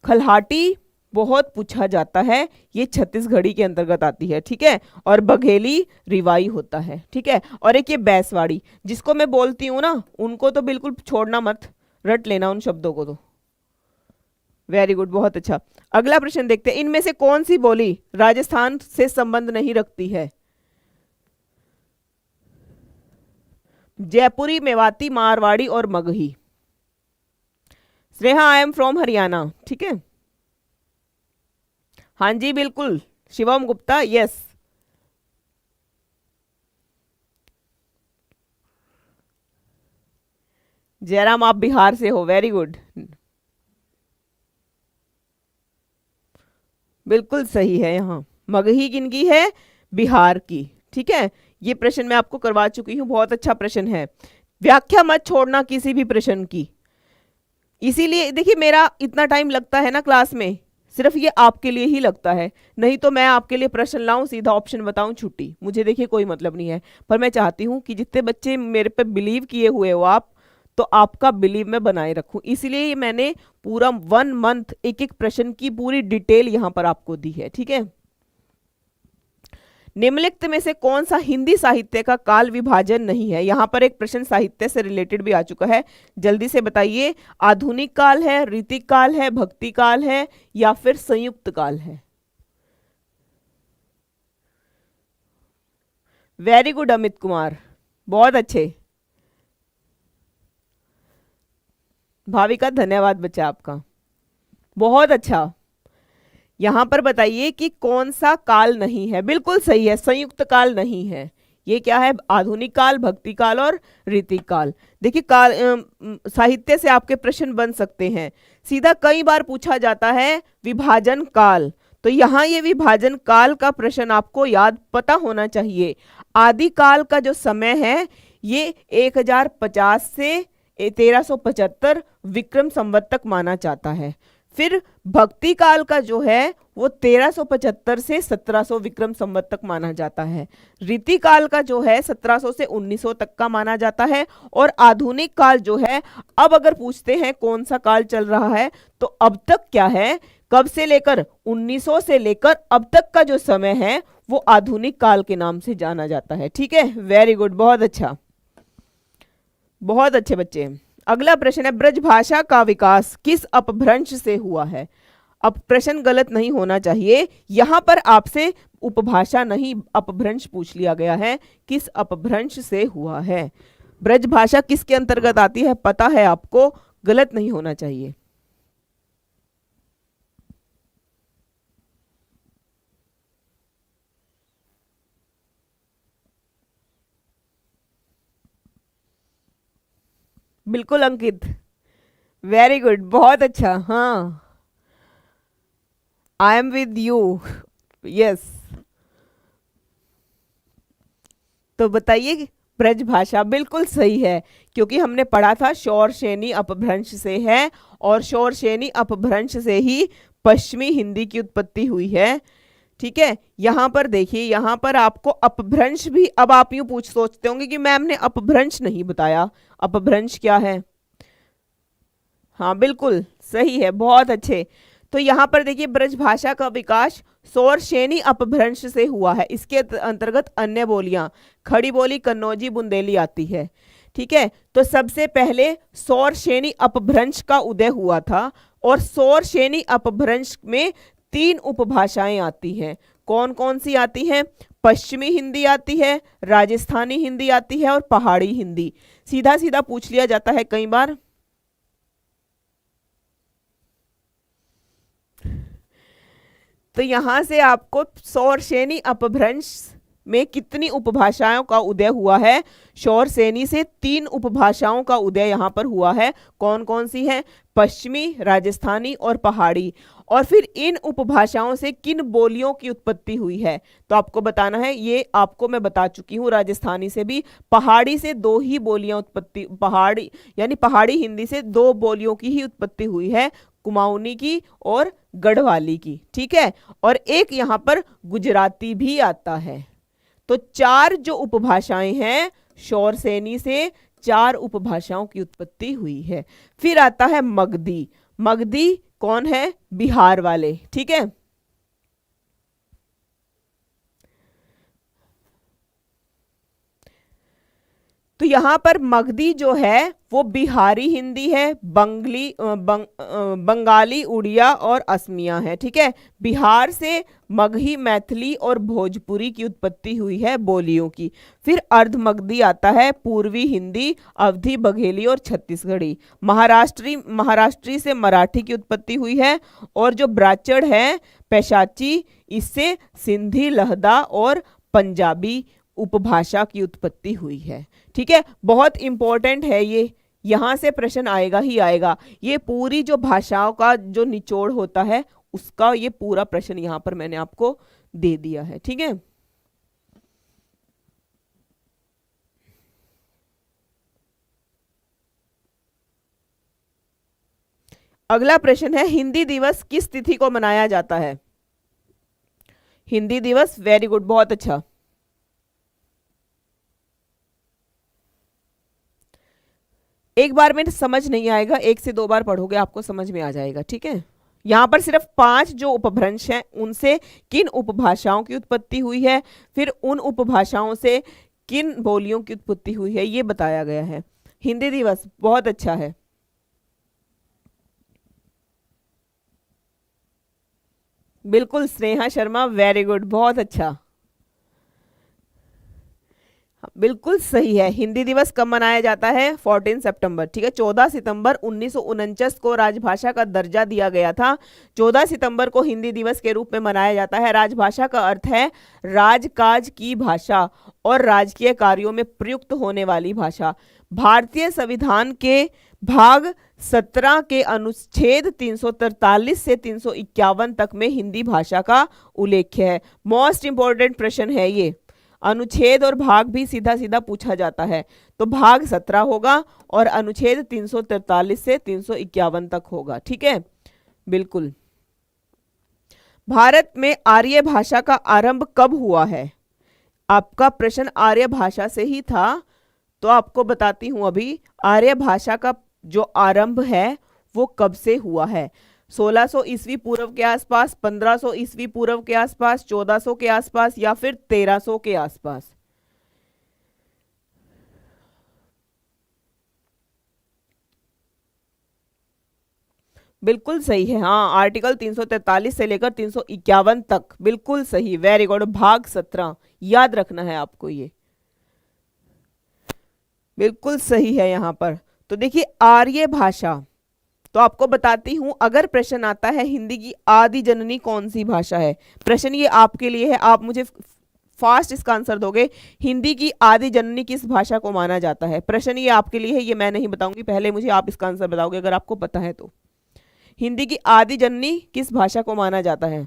खलहाटी बहुत पूछा जाता है, ये छत्तीसगढ़ी के अंतर्गत आती है, ठीक है। और बघेली रिवाई होता है, ठीक है। और एक ये बैसवाड़ी, जिसको मैं बोलती हूँ ना, उनको तो बिल्कुल छोड़ना मत, रट लेना उन शब्दों को तो। वेरी गुड, बहुत अच्छा। अगला प्रश्न देखते हैं, इनमें से कौन सी बोली राजस्थान से संबंध नहीं रखती है, जयपुरी, मेवाती, मारवाड़ी और Magahi. Sneha, I am from Haryana, ठीक है। हाँ जी बिल्कुल, शिवम गुप्ता, यस। जयराम, आप बिहार से हो, वेरी गुड, बिल्कुल सही है। यहाँ मगही किनकी है, बिहार की, ठीक है। ये प्रश्न मैं आपको करवा चुकी हूँ, बहुत अच्छा प्रश्न है। व्याख्या मत छोड़ना किसी भी प्रश्न की, इसीलिए देखिए मेरा इतना टाइम लगता है ना क्लास में, सिर्फ ये आपके लिए ही लगता है, नहीं तो मैं आपके लिए प्रश्न लाऊं, सीधा ऑप्शन बताऊं, छुट्टी, मुझे देखिए कोई मतलब नहीं है। पर मैं चाहती हूं कि जितने बच्चे मेरे पे बिलीव किए हुए हो आप, तो आपका बिलीव मैं बनाए रखूं, इसीलिए मैंने पूरा 1 मंथ एक एक प्रश्न की पूरी डिटेल यहां पर आपको दी है, ठीक है। निम्नलिखित में से कौन सा हिंदी साहित्य का काल विभाजन नहीं है, यहां पर एक प्रश्न साहित्य से रिलेटेड भी आ चुका है, जल्दी से बताइए। आधुनिक काल है, ऋतिक काल है, भक्ति काल है, या फिर संयुक्त काल है। वेरी गुड अमित कुमार, बहुत अच्छे। भाविका, धन्यवाद बच्चा आपका, बहुत अच्छा। यहां पर बताइए कि कौन सा काल नहीं है, बिल्कुल सही है, संयुक्त काल नहीं है। ये क्या है, आधुनिक काल, भक्ति काल और ऋतिक काल। देखिए काल साहित्य से आपके प्रश्न बन सकते हैं सीधा, कई बार पूछा जाता है विभाजन काल, तो तो यहाँ ये विभाजन काल का प्रश्न आपको याद पता होना चाहिए। आदिकाल का जो समय है ये 1050 से 1375 विक्रम संवत तक माना जाता है। फिर भक्ति काल का जो है वो 1375 से 1700 विक्रम संवत तक माना जाता है। रीति काल का जो है 1700 से 1900 तक का माना जाता है। और आधुनिक काल जो है, अब अगर पूछते हैं कौन सा काल चल रहा है, तो अब तक क्या है, कब से लेकर 1900 से लेकर अब तक का जो समय है वो आधुनिक काल के नाम से जाना जाता है। ठीक है, वेरी गुड, बहुत अच्छा, बहुत अच्छे बच्चे। अगला प्रश्न है, ब्रजभाषा का विकास किस अपभ्रंश से हुआ है? अब प्रश्न गलत नहीं होना चाहिए, यहां पर आपसे उपभाषा नहीं अपभ्रंश पूछ लिया गया है, किस अपभ्रंश से हुआ है। ब्रजभाषा किसके अंतर्गत आती है पता है आपको, गलत नहीं होना चाहिए। बिल्कुल अंकित, वेरी गुड, बहुत अच्छा। हाँ, I am with you, yes. तो बताइए, ब्रजभाषा बिल्कुल सही है, क्योंकि हमने पढ़ा था शौरसेनी अपभ्रंश से है, और शौरसेनी अपभ्रंश से ही पश्चिमी हिंदी की उत्पत्ति हुई है। ठीक है, यहां पर देखिए, यहां पर आपको अपभ्रंश भी, अब आप यूं सोचते होंगे कि मैम ने अपभ्रंश नहीं बताया, अपभ्रंश क्या है? हाँ बिल्कुल सही है, बहुत अच्छे। तो यहाँ पर देखिए, ब्रजभाषा का विकास शौरसेनी अपभ्रंश से हुआ है। इसके अंतर्गत अन्य बोलियां, खड़ी बोली, कन्नौजी, बुंदेली आती है। ठीक है, तो सबसे पहले शौरसेनी अपभ्रंश का उदय हुआ था, और शौरसेनी अपभ्रंश में 3 उपभाषाएं आती हैं। कौन कौन सी आती हैं? पश्चिमी हिंदी आती है, राजस्थानी हिंदी आती है, और पहाड़ी हिंदी। सीधा सीधा पूछ लिया जाता है कई बार। तो यहां से आपको शौरसेनी अपभ्रंश में कितनी उपभाषाओं का उदय हुआ है? शौरसेनी से 3 उपभाषाओं का उदय यहां पर हुआ है। कौन कौन सी है? पश्चिमी, राजस्थानी और पहाड़ी। और फिर इन उपभाषाओं से किन बोलियों की उत्पत्ति हुई है? तो आपको बताना है, ये आपको मैं बता चुकी हूँ, राजस्थानी से भी। पहाड़ी से 2 ही बोलियां उत्पत्ति, पहाड़ी यानी पहाड़ी हिंदी से 2 बोलियों की ही उत्पत्ति हुई है, कुमाऊनी की और गढ़वाली की। ठीक है, और एक यहां पर गुजराती भी आता है। तो 4 जो उपभाषाएं हैं, शौरसेनी से 4 उपभाषाओं की उत्पत्ति हुई है। फिर आता है मगधी। मगधी कौन है? बिहार वाले। ठीक है, तो यहां पर मगधी जो है वो बिहारी हिंदी है, बंगाली, उड़िया और असमिया है। ठीक है, बिहार से मगही, मैथिली और भोजपुरी की उत्पत्ति हुई है बोलियों की। फिर अर्ध मगधी आता है, पूर्वी हिंदी, अवधी, बघेली और छत्तीसगढ़ी। महाराष्ट्री से मराठी की उत्पत्ति हुई है, और जो ब्राचड़ है, पैशाची, इससे सिंधी, लहदा और पंजाबी उपभाषा की उत्पत्ति हुई है। ठीक है, बहुत इंपॉर्टेंट है ये, यहां से प्रश्न आएगा ही आएगा। ये पूरी जो भाषाओं का जो निचोड़ होता है उसका ये पूरा प्रश्न यहां पर मैंने आपको दे दिया है। ठीक है, अगला प्रश्न है, हिंदी दिवस किस तिथि को मनाया जाता है? हिंदी दिवस, वेरी गुड, बहुत अच्छा। एक बार में समझ नहीं आएगा, 1 से 2 बार पढ़ोगे आपको समझ में आ जाएगा। ठीक है, यहां पर सिर्फ 5 जो उपभ्रंश हैं उनसे किन उपभाषाओं की उत्पत्ति हुई है, फिर उन उपभाषाओं से किन बोलियों की उत्पत्ति हुई है, ये बताया गया है। हिंदी दिवस बहुत अच्छा है। बिल्कुल स्नेहा शर्मा, वेरी गुड, बहुत अच्छा, बिल्कुल सही है। हिंदी दिवस कब मनाया जाता है? 14 सितंबर। ठीक है, 14 सितंबर 1949 को राजभाषा का दर्जा दिया गया था। 14 सितंबर को हिंदी दिवस के रूप में मनाया जाता है। राजभाषा का अर्थ है राजकाज की भाषा और राजकीय कार्यों में प्रयुक्त होने वाली भाषा। भारतीय संविधान के भाग 17 के अनुच्छेद 343 से 351 तक में हिंदी भाषा का उल्लेख है। मोस्ट इंपॉर्टेंट प्रश्न है ये। अनुच्छेद और भाग भी सीधा सीधा पूछा जाता है। तो भाग 17 होगा और अनुच्छेद 343 से 351 तक होगा। ठीक है, बिल्कुल। भारत में आर्य भाषा का आरंभ कब हुआ है? आपका प्रश्न आर्य भाषा से ही था, तो आपको बताती हूं अभी आर्य भाषा का जो आरंभ है वो कब से हुआ है। 1600 ईस्वी पूर्व के आसपास, 1500 ईस्वी पूर्व के आसपास, 1400 के आसपास या फिर 1300 के आसपास। बिल्कुल सही है। हाँ, आर्टिकल 343 से लेकर 351 तक, बिल्कुल सही, वेरी गुड। भाग 17 याद रखना है आपको, ये बिल्कुल सही है यहाँ पर। तो देखिए आर्य भाषा, तो आपको बताती हूं, अगर प्रश्न आता है हिंदी की आदि जननी कौन सी भाषा है, प्रश्न ये आपके लिए है, आप मुझे फास्ट इसका आंसर दोगे। हिंदी की आदि जननी किस भाषा को माना जाता है? प्रश्न ये आपके लिए है, ये मैं नहीं बताऊंगी, पहले मुझे आप इसका आंसर बताओगे अगर आपको पता है तो। हिंदी की आदि जननी किस भाषा को माना जाता है?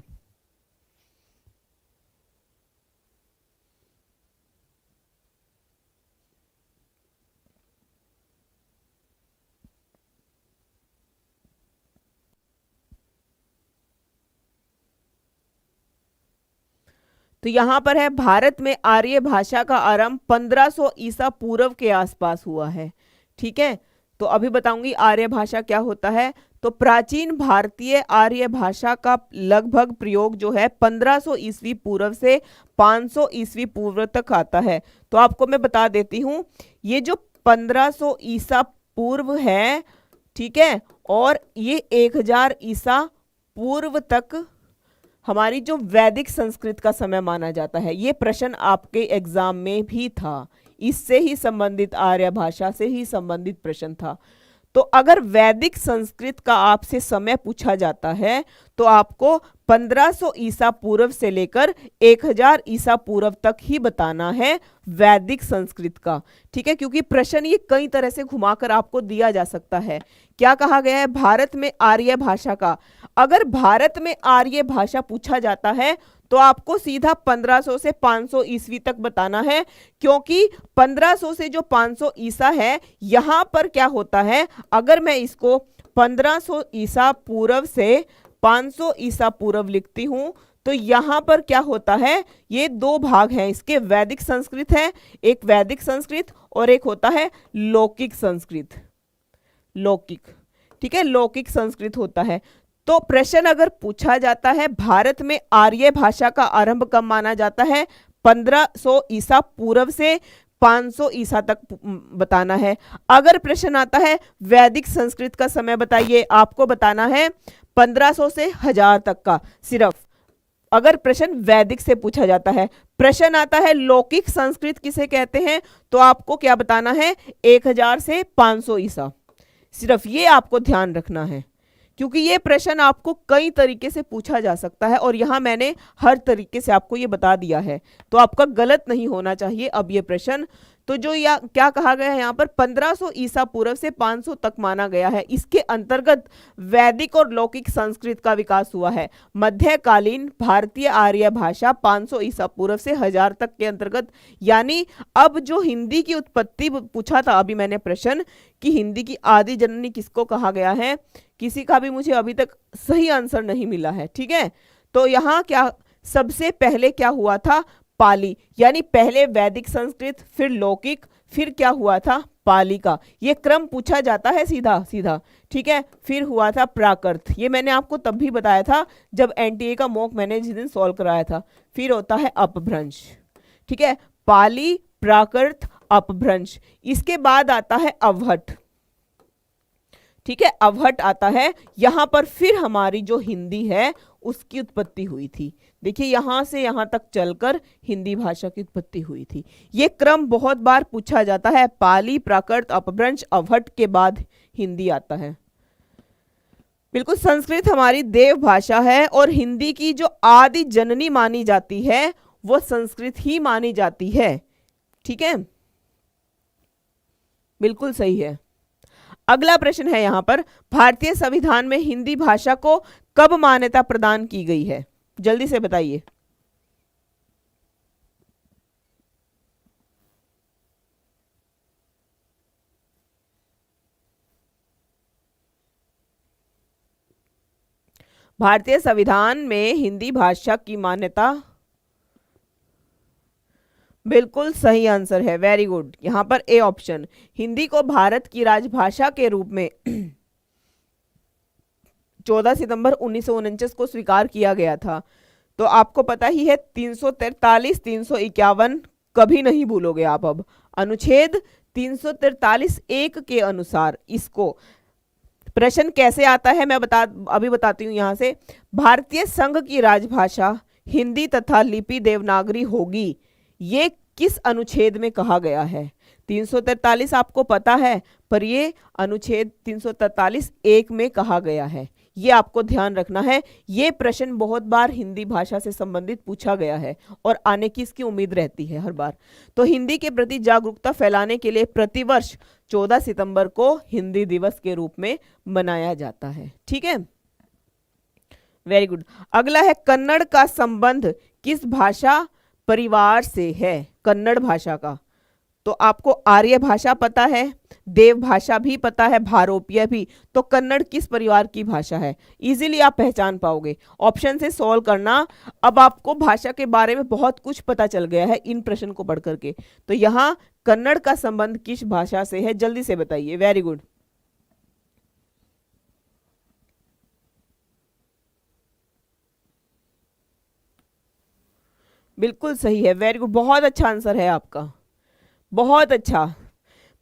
तो यहां पर है, भारत में आर्य भाषा का आरंभ 1500 ईसा पूर्व के आसपास हुआ है। ठीक है, तो अभी बताऊंगी आर्य भाषा क्या होता है। तो प्राचीन भारतीय आर्य भाषा का लगभग प्रयोग जो है 1500 ईस्वी पूर्व से 500 ईस्वी पूर्व तक आता है। तो आपको मैं बता देती हूं, ये जो 1500 ईसा पूर्व है, ठीक है, और ये 1000 ईसा पूर्व तक हमारी जो वैदिक संस्कृत का समय माना जाता है। ये प्रश्न आपके एग्जाम में भी था, इससे ही संबंधित, आर्य भाषा से ही संबंधित प्रश्न था। तो अगर वैदिक संस्कृत का आपसे समय पूछा जाता है तो आपको 1500 ईसा पूर्व से लेकर 1000 ईसा पूर्व तक ही बताना है वैदिक संस्कृत का। ठीक है, क्योंकि प्रश्न ये कई तरह से घुमाकर आपको दिया जा सकता है। क्या कहा गया है? भारत में आर्य भाषा का, अगर भारत में आर्य भाषा पूछा जाता है तो आपको सीधा 1500 से 500 ईस्वी तक बताना है, क्योंकि 1500 से जो 500 ईसा है, यहां पर क्या होता है, अगर मैं इसको 1500 ईसा पूर्व से 500 ईसा पूर्व लिखती हूं तो यहां पर क्या होता है, ये दो भाग हैं इसके, वैदिक संस्कृत है, एक वैदिक संस्कृत और एक होता है लौकिक संस्कृत। लौकिक, ठीक है, लौकिक संस्कृत होता है। तो प्रश्न अगर पूछा जाता है भारत में आर्य भाषा का आरंभ कब माना जाता है, 1500 ईसा पूर्व से 500 ईसा तक बताना है। अगर प्रश्न आता है वैदिक संस्कृत का समय बताइए, आपको बताना है 1500 से 1000 तक का सिर्फ, अगर प्रश्न वैदिक से पूछा जाता है। प्रश्न आता है लौकिक संस्कृत किसे कहते हैं, तो आपको क्या बताना है, 1000 से 500 ईसा, सिर्फ ये आपको ध्यान रखना है, क्योंकि ये प्रश्न आपको कई तरीके से पूछा जा सकता है और यहां मैंने हर तरीके से आपको ये बता दिया है, तो आपका गलत नहीं होना चाहिए अब ये प्रश्न। तो जो या क्या कहा गया है यहाँ पर, 1500 ईसा पूर्व से 500 तक माना गया है, इसके अंतर्गत वैदिक और लौकिक संस्कृत का विकास हुआ है। मध्यकालीन भारतीय आर्य भाषा 500 ईसा पूर्व से 1000 तक के अंतर्गत, यानी अब जो हिंदी की उत्पत्ति पूछा था अभी मैंने प्रश्न कि हिंदी की आदि जननी किसको कहा गया है, किसी का भी मुझे अभी तक सही आंसर नहीं मिला है। ठीक है, तो यहाँ क्या सबसे पहले क्या हुआ था, पाली, यानी पहले वैदिक संस्कृत, फिर लौकिक, फिर क्या हुआ था, पाली का, ये क्रम पूछा जाता है सीधा सीधा। ठीक है, फिर हुआ था प्राकृत, ये मैंने आपको तब भी बताया था जब एनटीए का मॉक मैंने जिस दिन सॉल्व कराया था। फिर होता है अपभ्रंश। ठीक है, पाली, प्राकृत, अपभ्रंश, इसके बाद आता है अवहट। ठीक है, अवहट आता है, यहां पर फिर हमारी जो हिंदी है उसकी उत्पत्ति हुई थी। देखिए यहां से यहां तक चलकर हिंदी भाषा की उत्पत्ति हुई थी। ये क्रम बहुत बार पूछा जाता है, पाली, प्राकृत, अपभ्रंश, अवहट के बाद हिंदी आता है। बिल्कुल, संस्कृत हमारी देव भाषा है और हिंदी की जो आदि जननी मानी जाती है वो संस्कृत ही मानी जाती है। ठीक है, बिल्कुल सही है। अगला प्रश्न है यहाँ पर, भारतीय संविधान में हिंदी भाषा को कब मान्यता प्रदान की गई है? जल्दी से बताइए। भारतीय संविधान में हिंदी भाषा की मान्यता, बिल्कुल सही आंसर है, वेरी गुड। यहां पर ए ऑप्शन, हिंदी को भारत की राजभाषा के रूप में 14 सितंबर 1949 को स्वीकार किया गया था। तो आपको पता ही है 343, 351 कभी नहीं भूलोगे आप। अब अनुच्छेद 343 एक के अनुसार इसको प्रश्न कैसे आता है मैं अभी बताती हूं। यहां से, भारतीय संघ की राजभाषा हिंदी तथा लिपि देवनागरी होगी, ये किस अनुच्छेद में कहा गया है? 343 आपको पता है, पर ये अनुच्छेद 343 एक में कहा गया है, ये आपको ध्यान रखना है। ये प्रश्न बहुत बार हिंदी भाषा से संबंधित पूछा गया है और आने की इसकी उम्मीद रहती है हर बार। तो हिंदी के प्रति जागरूकता फैलाने के लिए प्रतिवर्ष 14 सितंबर को हिंदी दिवस के रूप में मनाया जाता है। ठीक है, वेरी गुड। अगला है, कन्नड़ का संबंध किस भाषा परिवार से है? कन्नड़ भाषा का, तो आपको आर्य भाषा पता है, देव भाषा भी पता है, भारोपीय भी। तो कन्नड़ किस परिवार की भाषा है? इजीली आप पहचान पाओगे, ऑप्शन से सॉल्व करना। अब आपको भाषा के बारे में बहुत कुछ पता चल गया है इन प्रश्न को पढ़ करके। तो यहाँ कन्नड़ का संबंध किस भाषा से है, जल्दी से बताइए। वेरी गुड, बिल्कुल सही है, वेरी गुड, बहुत अच्छा आंसर है आपका, बहुत अच्छा।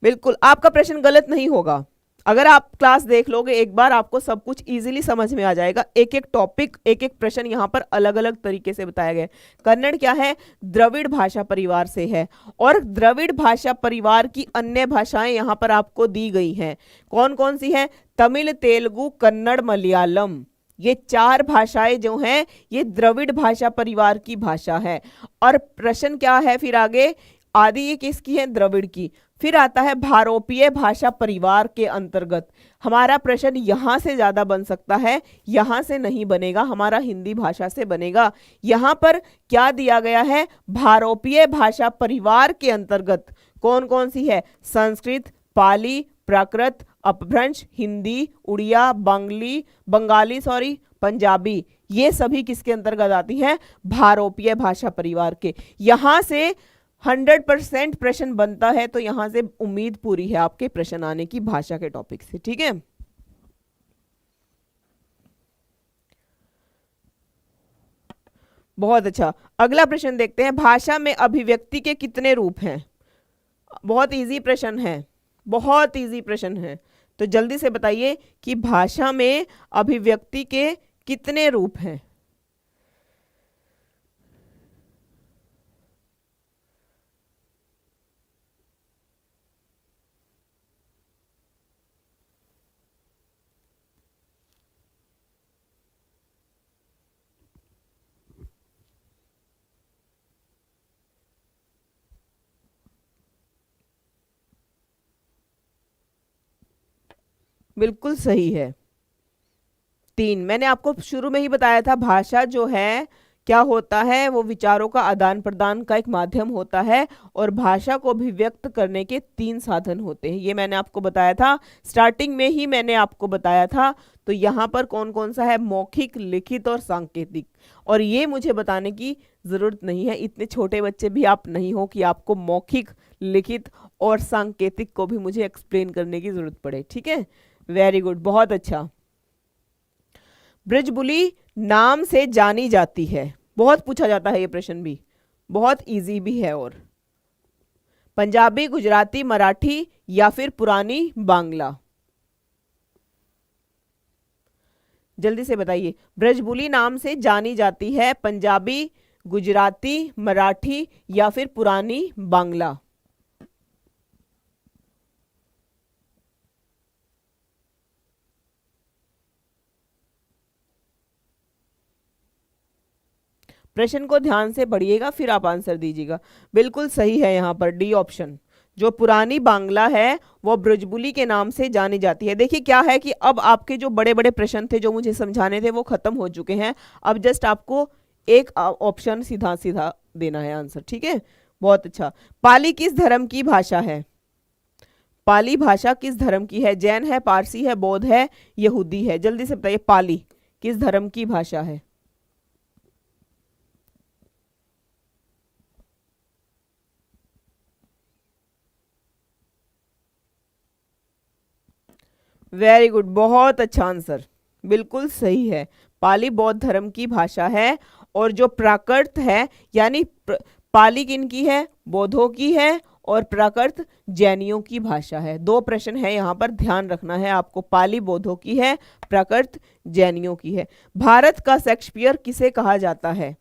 बिल्कुल आपका प्रश्न गलत नहीं होगा। अगर आप क्लास देख लोगे एक बार, आपको सब कुछ इजीली समझ में आ जाएगा। एक एक टॉपिक, एक एक प्रश्न यहाँ पर अलग अलग तरीके से बताया गया है। कन्नड़ क्या है? द्रविड़ भाषा परिवार से है, और द्रविड़ भाषा परिवार की अन्य भाषाएं यहाँ पर आपको दी गई हैं। कौन कौन सी हैं? तमिल, तेलुगु, कन्नड़, मलयालम। ये 4 भाषाएं जो हैं ये द्रविड़ भाषा परिवार की भाषा है। और प्रश्न क्या है फिर आगे? आदि ये किसकी है? द्रविड़ की। फिर आता है भारोपीय भाषा परिवार के अंतर्गत। हमारा प्रश्न यहां से ज्यादा बन सकता है, यहां से नहीं बनेगा, हमारा हिंदी भाषा से बनेगा। यहां पर क्या दिया गया है? भारोपीय भाषा परिवार के अंतर्गत कौन कौन सी है? संस्कृत, पाली, प्राकृत, अपभ्रंश, हिंदी, उड़िया, बंगाली पंजाबी, ये सभी किसके अंतर्गत आती हैं? भारोपीय भाषा परिवार के। यहां से 100% प्रश्न बनता है, तो यहां से उम्मीद पूरी है आपके प्रश्न आने की भाषा के टॉपिक से। ठीक है, बहुत अच्छा। अगला प्रश्न देखते हैं, भाषा में अभिव्यक्ति के कितने रूप हैं? बहुत इजी प्रश्न है, बहुत इजी प्रश्न है। तो जल्दी से बताइए कि भाषा में अभिव्यक्ति के कितने रूप हैं? बिल्कुल सही है, 3। मैंने आपको शुरू में ही बताया था, भाषा जो है क्या होता है? वो विचारों का आदान प्रदान का एक माध्यम होता है, और भाषा को अभिव्यक्त करने के 3 साधन होते हैं। ये मैंने आपको बताया था, स्टार्टिंग में ही मैंने आपको बताया था। तो यहाँ पर कौन कौन सा है? मौखिक, लिखित और सांकेतिक। और ये मुझे बताने की जरूरत नहीं है, इतने छोटे बच्चे भी आप नहीं हो कि आपको मौखिक, लिखित और सांकेतिक को भी मुझे एक्सप्लेन करने की जरूरत पड़े। ठीक है, वेरी गुड, बहुत अच्छा। ब्रजबुली नाम से जानी जाती है, बहुत पूछा जाता है ये प्रश्न भी, बहुत इजी भी है। और पंजाबी, गुजराती, मराठी या फिर पुरानी बांग्ला? जल्दी से बताइए। ब्रजबुली नाम से जानी जाती है पंजाबी, गुजराती, मराठी या फिर पुरानी बांग्ला? प्रश्न को ध्यान से पढ़िएगा, फिर आप आंसर दीजिएगा। बिल्कुल सही है यहाँ पर डी ऑप्शन, जो पुरानी बांग्ला है वो ब्रजबुली के नाम से जानी जाती है। देखिए क्या है कि अब आपके जो बड़े बड़े प्रश्न थे जो मुझे समझाने थे वो खत्म हो चुके हैं। अब जस्ट आपको एक ऑप्शन सीधा सीधा देना है आंसर, ठीक है। बहुत अच्छा। पाली किस धर्म की भाषा है? पाली भाषा किस धर्म की है? जैन है, पारसी है, बौद्ध है, यहूदी है? जल्दी से बताइए, पाली किस धर्म की भाषा है? वेरी गुड, बहुत अच्छा आंसर, बिल्कुल सही है। पाली बौद्ध धर्म की भाषा है। और जो प्राकृत है यानी पाली किनकी है? बौद्धों की है। और प्राकृत जैनियों की भाषा है। दो प्रश्न है यहाँ पर, ध्यान रखना है आपको। पाली बौद्धों की है, प्राकृत जैनियों की है। भारत का शेक्सपियर किसे कहा जाता है?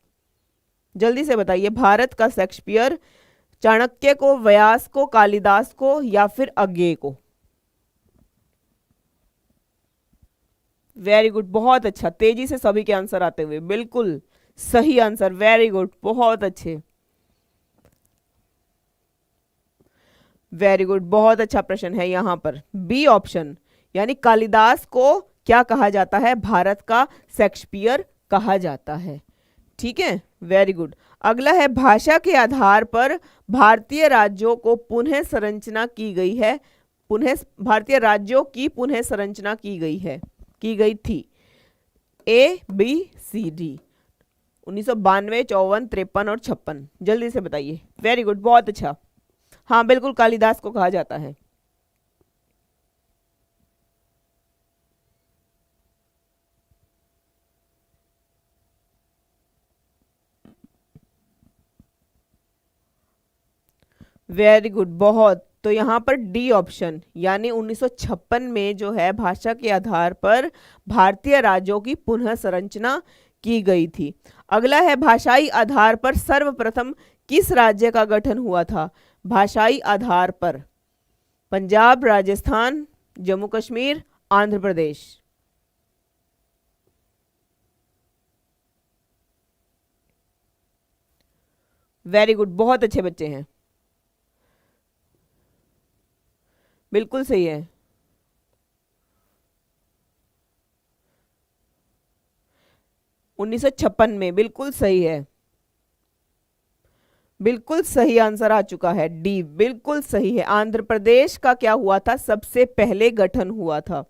जल्दी से बताइए, भारत का शेक्सपियर चाणक्य को, व्यास को, कालिदास को या फिर अज्ञेय को? वेरी गुड, बहुत अच्छा, तेजी से सभी के आंसर आते हुए, बिल्कुल सही आंसर, वेरी गुड, बहुत अच्छे, वेरी गुड, बहुत अच्छा प्रश्न है यहाँ पर। बी ऑप्शन, यानी कालिदास को क्या कहा जाता है? भारत का शेक्सपियर कहा जाता है, ठीक है, वेरी गुड। अगला है, भाषा के आधार पर भारतीय राज्यों को पुनः संरचना की गई है। पुनः भारतीय राज्यों की पुनः संरचना की गई है, की गई थी। ए, बी, सी, डी। 1992, 54, 53 और 56? जल्दी से बताइए। वेरी गुड, बहुत अच्छा। हाँ बिल्कुल, कालिदास को कहा जाता है। वेरी गुड, बहुत। तो यहाँ पर डी ऑप्शन, यानी 1956 में जो है भाषा के आधार पर भारतीय राज्यों की पुनः संरचना की गई थी। अगला है, भाषाई आधार पर सर्वप्रथम किस राज्य का गठन हुआ था? भाषाई आधार पर पंजाब, राजस्थान, जम्मू कश्मीर, आंध्र प्रदेश? वेरी गुड, बहुत अच्छे बच्चे हैं, बिल्कुल सही है। 1956 में, बिल्कुल सही है, बिल्कुल सही आंसर आ चुका है, डी बिल्कुल सही है। आंध्र प्रदेश का क्या हुआ था? सबसे पहले गठन हुआ था।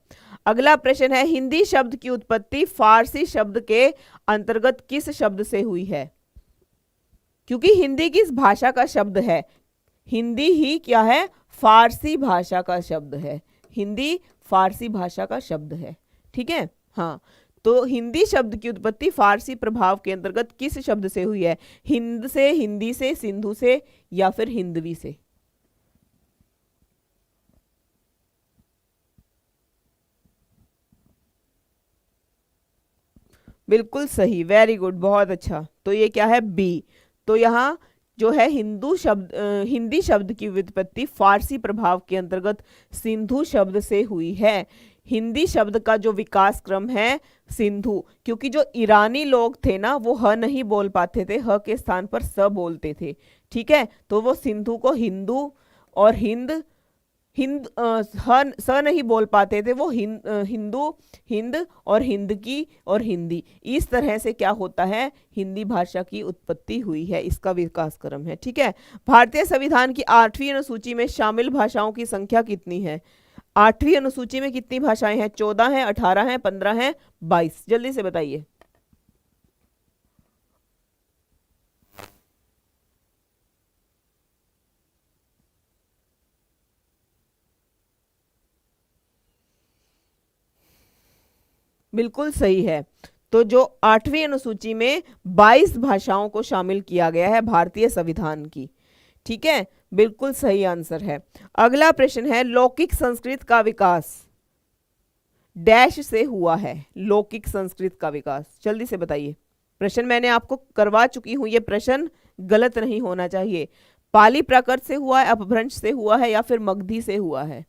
अगला प्रश्न है, हिंदी शब्द की उत्पत्ति फारसी शब्द के अंतर्गत किस शब्द से हुई है? क्योंकि हिंदी किस भाषा का शब्द है? हिंदी ही क्या है? फारसी भाषा का शब्द है। हिंदी फारसी भाषा का शब्द है, ठीक है। हाँ, तो हिंदी शब्द की उत्पत्ति फारसी प्रभाव के अंतर्गत किस शब्द से हुई है? हिंद से, हिंदी से, सिंधु से या फिर हिंदवी से? बिल्कुल सही, वेरी गुड, बहुत अच्छा। तो ये क्या है? बी। तो यहाँ जो है हिंदू शब्द हिंदी शब्द की व्युत्पत्ति फारसी प्रभाव के अंतर्गत सिंधु शब्द से हुई है। हिंदी शब्द का जो विकास क्रम है सिंधु, क्योंकि जो ईरानी लोग थे ना वो ह नहीं बोल पाते थे, ह के स्थान पर स बोलते थे, ठीक है। तो वो सिंधु को हिंदू और हिंद, हिंद स नहीं बोल पाते थे, वो हिंदू, हिंद और हिंद की और हिंदी, इस तरह से क्या होता है? हिंदी भाषा की उत्पत्ति हुई है, इसका विकास क्रम है, ठीक है। भारतीय संविधान की 8वीं अनुसूची में शामिल भाषाओं की संख्या कितनी है? 8वीं अनुसूची में कितनी भाषाएं हैं? 14 हैं, 18 हैं, 15 हैं, 22? जल्दी से बताइए। बिल्कुल सही है। तो जो 8वीं अनुसूची में 22 भाषाओं को शामिल किया गया है भारतीय संविधान की, ठीक है, बिल्कुल सही आंसर है। अगला प्रश्न है, लौकिक संस्कृत का विकास डैश से हुआ है? लौकिक संस्कृत का विकास, जल्दी से बताइए। प्रश्न मैंने आपको करवा चुकी हूं, ये प्रश्न गलत नहीं होना चाहिए। पाली प्राकृत से हुआ है, अपभ्रंश से हुआ है या फिर मगधी से हुआ है?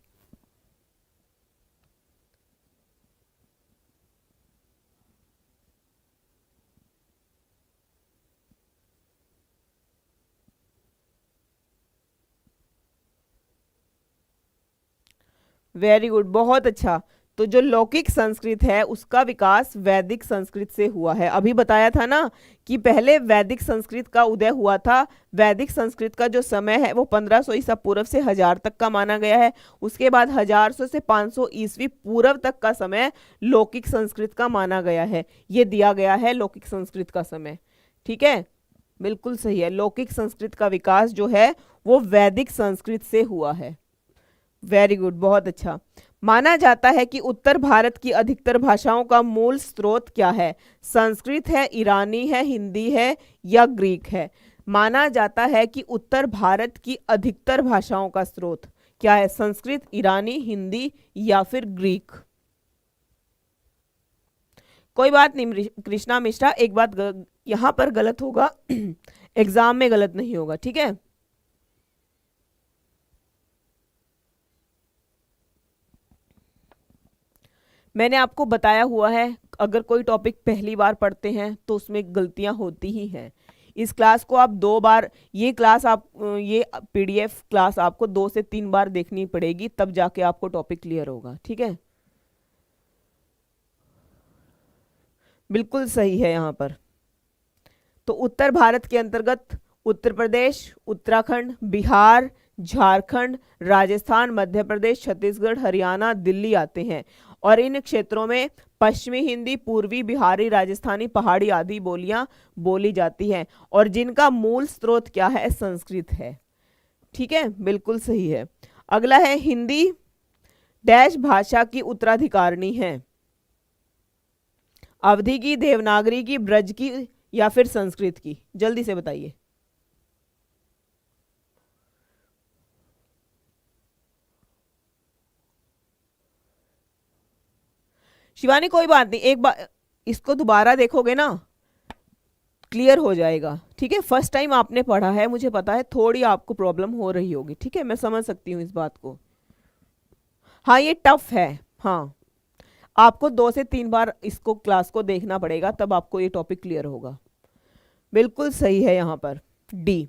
वेरी गुड, बहुत अच्छा। तो जो लौकिक संस्कृत है उसका विकास वैदिक संस्कृत से हुआ है। अभी बताया था ना कि पहले वैदिक संस्कृत का उदय हुआ था। वैदिक संस्कृत का जो समय है वो 1500 ईसा पूर्व से 1000 तक का माना गया है। उसके बाद 1000 से 500 ईस्वी पूर्व तक का समय लौकिक संस्कृत का माना गया है। ये दिया गया है लौकिक संस्कृत का समय। ठीक है, बिल्कुल सही है। लौकिक संस्कृत का विकास जो है वो वैदिक संस्कृत से हुआ है। वेरी गुड, बहुत अच्छा। माना जाता है कि उत्तर भारत की अधिकतर भाषाओं का मूल स्रोत क्या है? संस्कृत है, ईरानी है, हिंदी है या ग्रीक है? माना जाता है कि उत्तर भारत की अधिकतर भाषाओं का स्रोत क्या है? संस्कृत, ईरानी, हिंदी या फिर ग्रीक? कोई बात नहीं कृष्णा मिश्रा, एक बात यहां पर गलत होगा एग्जाम में गलत नहीं होगा, ठीक है। मैंने आपको बताया हुआ है, अगर कोई टॉपिक पहली बार पढ़ते हैं तो उसमें गलतियां होती ही हैं। इस क्लास को आप 2 बार, ये क्लास आप, ये पीडीएफ क्लास आपको 2 से 3 बार देखनी पड़ेगी, तब जाके आपको टॉपिक क्लियर होगा, ठीक है। बिल्कुल सही है यहाँ पर। तो उत्तर भारत के अंतर्गत उत्तर प्रदेश, उत्तराखंड, बिहार, झारखंड, राजस्थान, मध्य प्रदेश, छत्तीसगढ़, हरियाणा, दिल्ली आते हैं। और इन क्षेत्रों में पश्चिमी हिंदी, पूर्वी बिहारी, राजस्थानी, पहाड़ी आदि बोलियां बोली जाती हैं और जिनका मूल स्रोत क्या है? संस्कृत है। ठीक है, बिल्कुल सही है। अगला है, हिंदी डैश भाषा की उत्तराधिकारिणी है? अवधी की, देवनागरी की, ब्रज की या फिर संस्कृत की? जल्दी से बताइए। शिवानी कोई बात नहीं, एक बार इसको दोबारा देखोगे ना क्लियर हो जाएगा, ठीक है। फर्स्ट टाइम आपने पढ़ा है, मुझे पता है थोड़ी आपको प्रॉब्लम हो रही होगी, ठीक है, मैं समझ सकती हूँ इस बात को। हाँ ये टफ है, हाँ आपको 2 से 3 बार इसको क्लास को देखना पड़ेगा, तब आपको ये टॉपिक क्लियर होगा। बिल्कुल सही है यहाँ पर डी।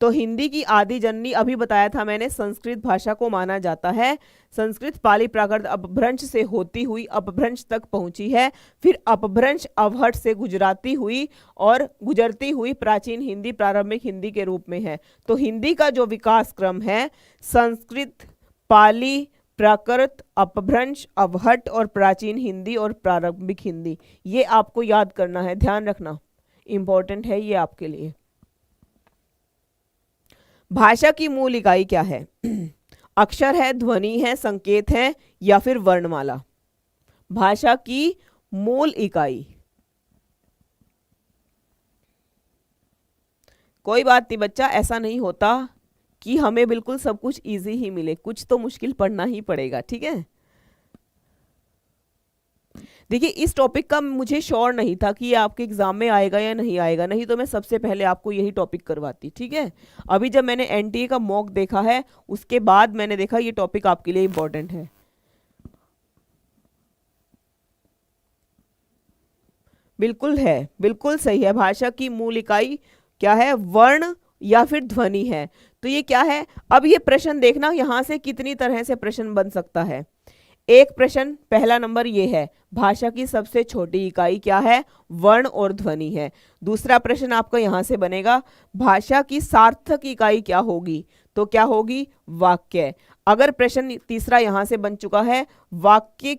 तो हिंदी की आदि जननी, अभी बताया था मैंने, संस्कृत भाषा को माना जाता है। संस्कृत पाली प्राकृत अपभ्रंश से होती हुई अपभ्रंश तक पहुंची है, फिर अपभ्रंश अवहट से गुजराती हुई और गुजरती हुई प्राचीन हिंदी प्रारंभिक हिंदी के रूप में है। तो हिंदी का जो विकास क्रम है, संस्कृत, पाली, प्राकृत, अपभ्रंश, अवहट और प्राचीन हिंदी और प्रारंभिक हिंदी, ये आपको याद करना है, ध्यान रखना, इंपॉर्टेंट है ये आपके लिए। भाषा की मूल इकाई क्या है? अक्षर है, ध्वनि है, संकेत है या फिर वर्णमाला? भाषा की मूल इकाई। कोई बात नहीं बच्चा, ऐसा नहीं होता कि हमें बिल्कुल सब कुछ इजी ही मिले, कुछ तो मुश्किल पढ़ना ही पड़ेगा, ठीक है। देखिए इस टॉपिक का मुझे श्योर नहीं था कि ये आपके एग्जाम में आएगा या नहीं आएगा, नहीं तो मैं सबसे पहले आपको यही टॉपिक करवाती, ठीक है। अभी जब मैंने एनटीए का मॉक देखा है उसके बाद मैंने देखा ये टॉपिक आपके लिए इंपॉर्टेंट है। बिल्कुल है, बिल्कुल सही है। भाषा की मूल इकाई क्या है? वर्ण या फिर ध्वनि है। तो ये क्या है? अब ये प्रश्न देखना, यहां से कितनी तरह से प्रश्न बन सकता है। एक प्रश्न, पहला नंबर ये है, भाषा की सबसे छोटी इकाई क्या है? वर्ण और ध्वनि है। दूसरा प्रश्न आपका यहां से बनेगा, भाषा की सार्थक इकाई क्या होगी? तो क्या होगी? वाक्य। अगर प्रश्न तीसरा यहां से बन चुका है, वाक्य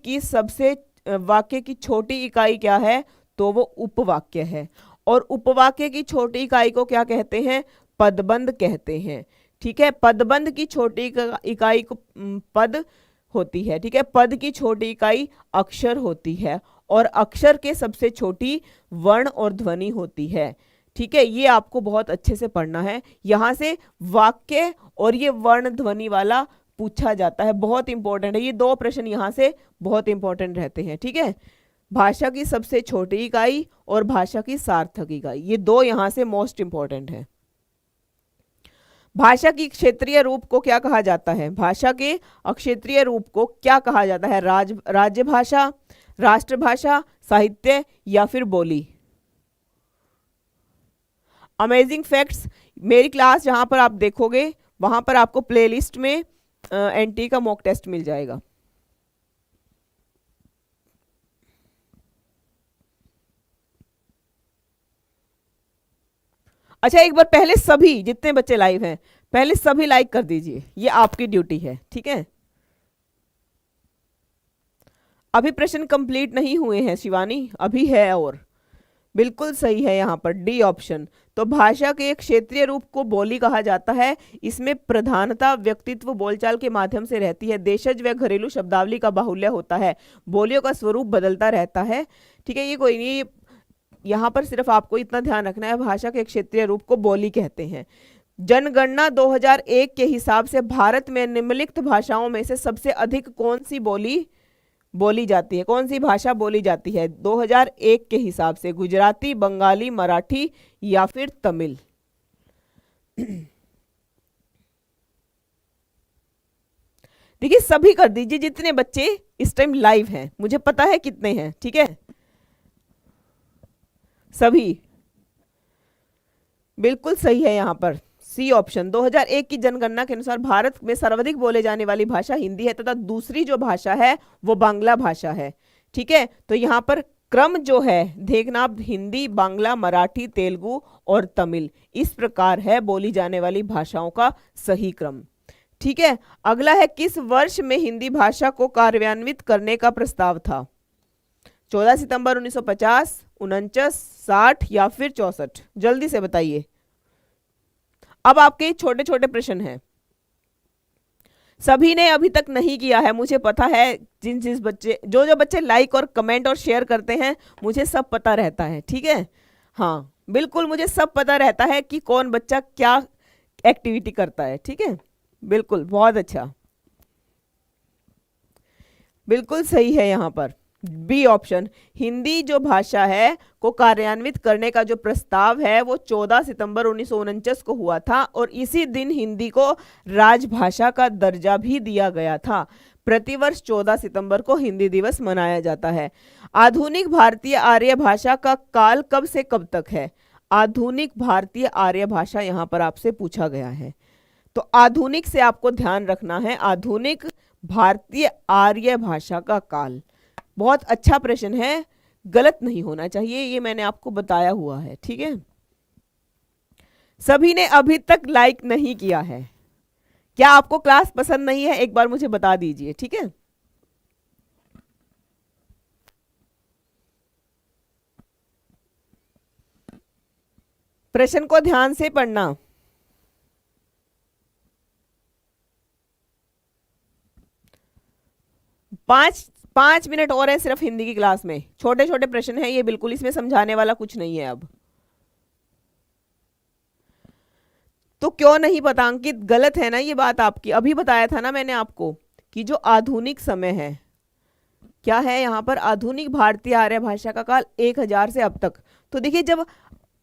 की छोटी इकाई क्या है? तो वो उपवाक्य है। और उपवाक्य की छोटी इकाई को क्या कहते हैं? पदबंध कहते हैं, ठीक है। पदबंध की छोटी इकाई को पद होती है, ठीक है। पद की छोटी इकाई अक्षर होती है और अक्षर के सबसे छोटी वर्ण और ध्वनि होती है, ठीक है। ये आपको बहुत अच्छे से पढ़ना है। यहां से वाक्य और ये वर्ण ध्वनि वाला पूछा जाता है, बहुत इंपॉर्टेंट है। ये 2 प्रश्न यहां से बहुत इंपॉर्टेंट रहते हैं, ठीक है। भाषा की सबसे छोटी इकाई और भाषा की सार्थक इकाई, ये 2 यहां से मोस्ट इंपॉर्टेंट है। भाषा की क्षेत्रीय रूप को क्या कहा जाता है? भाषा के अक्षेत्रीय रूप को क्या कहा जाता है? राज्य भाषा, राष्ट्रभाषा, साहित्य या फिर बोली? अमेजिंग फैक्ट्स, मेरी क्लास जहां पर आप देखोगे वहां पर आपको प्लेलिस्ट में एनटी का मॉक टेस्ट मिल जाएगा, अच्छा, एक बार पहले सभी जितने बच्चे लाइव हैं पहले सभी लाइक कर दीजिए, ये आपकी ड्यूटी है, ठीक है। अभी प्रश्न कंप्लीट नहीं हुए हैं शिवानी, अभी है। और बिल्कुल सही है यहाँ पर डी ऑप्शन। तो भाषा के एक क्षेत्रीय रूप को बोली कहा जाता है। इसमें प्रधानता व्यक्तित्व बोलचाल के माध्यम से रहती है। देशज व घरेलू शब्दावली का बाहुल्य होता है। बोलियों का स्वरूप बदलता रहता है, ठीक है। ये कोई नहीं, यहाँ पर सिर्फ आपको इतना ध्यान रखना है, भाषा के क्षेत्रीय रूप को बोली कहते हैं। जनगणना 2001 के हिसाब से भारत में निम्नलिखित भाषाओं में से सबसे अधिक कौन सी बोली जाती है, कौन सी भाषा बोली जाती है 2001 के हिसाब से? गुजराती, बंगाली, मराठी या फिर तमिल? देखिए सभी कर दीजिए जितने बच्चे इस टाइम लाइव हैं, मुझे पता है कितने हैं, ठीक है। सभी बिल्कुल सही है यहाँ पर सी ऑप्शन। 2001 की जनगणना के अनुसार भारत में सर्वाधिक बोले जाने वाली भाषा हिंदी है तथा दूसरी जो भाषा है वो बांग्ला भाषा है, ठीक है। तो यहाँ पर क्रम जो है देखना आप, हिंदी, बांग्ला, मराठी, तेलुगु और तमिल, इस प्रकार है बोली जाने वाली भाषाओं का सही क्रम, ठीक है। अगला है, किस वर्ष में हिंदी भाषा को कार्यान्वित करने का प्रस्ताव था? 14 सितंबर 1950, 49, 60 या फिर 64? जल्दी से बताइए। अब आपके छोटे छोटे प्रश्न हैं, सभी ने अभी तक नहीं किया है, मुझे पता है। जिस बच्चे जो बच्चे लाइक और कमेंट और शेयर करते हैं, मुझे सब पता रहता है, ठीक है। हाँ बिल्कुल, मुझे सब पता रहता है कि कौन बच्चा क्या एक्टिविटी करता है, ठीक है। बिल्कुल, बहुत अच्छा, बिल्कुल सही है यहाँ पर बी ऑप्शन। हिंदी जो भाषा है को कार्यान्वित करने का जो प्रस्ताव है वो 14 सितंबर 1949 को हुआ था और इसी दिन हिंदी को राजभाषा का दर्जा भी दिया गया था। प्रतिवर्ष 14 सितंबर को हिंदी दिवस मनाया जाता है। आधुनिक भारतीय आर्य भाषा का काल कब से कब तक है? आधुनिक भारतीय आर्य भाषा यहाँ पर आपसे पूछा गया है, तो आधुनिक से आपको ध्यान रखना है, आधुनिक भारतीय आर्य भाषा का काल। बहुत अच्छा प्रश्न है, गलत नहीं होना चाहिए, ये मैंने आपको बताया हुआ है, ठीक है। सभी ने अभी तक लाइक नहीं किया है, क्या आपको क्लास पसंद नहीं है? एक बार मुझे बता दीजिए, ठीक है। प्रश्न को ध्यान से पढ़ना। पांच मिनट और है सिर्फ हिंदी की क्लास में, छोटे छोटे प्रश्न हैं ये, बिल्कुल इसमें समझाने वाला कुछ नहीं है। अब तो क्यों नहीं पता अंकित? गलत है ना ये बात आपकी, अभी बताया था ना मैंने आपको कि जो आधुनिक समय है, क्या है यहाँ पर? आधुनिक भारतीय आर्य भाषा का काल 1000 से अब तक। तो देखिए जब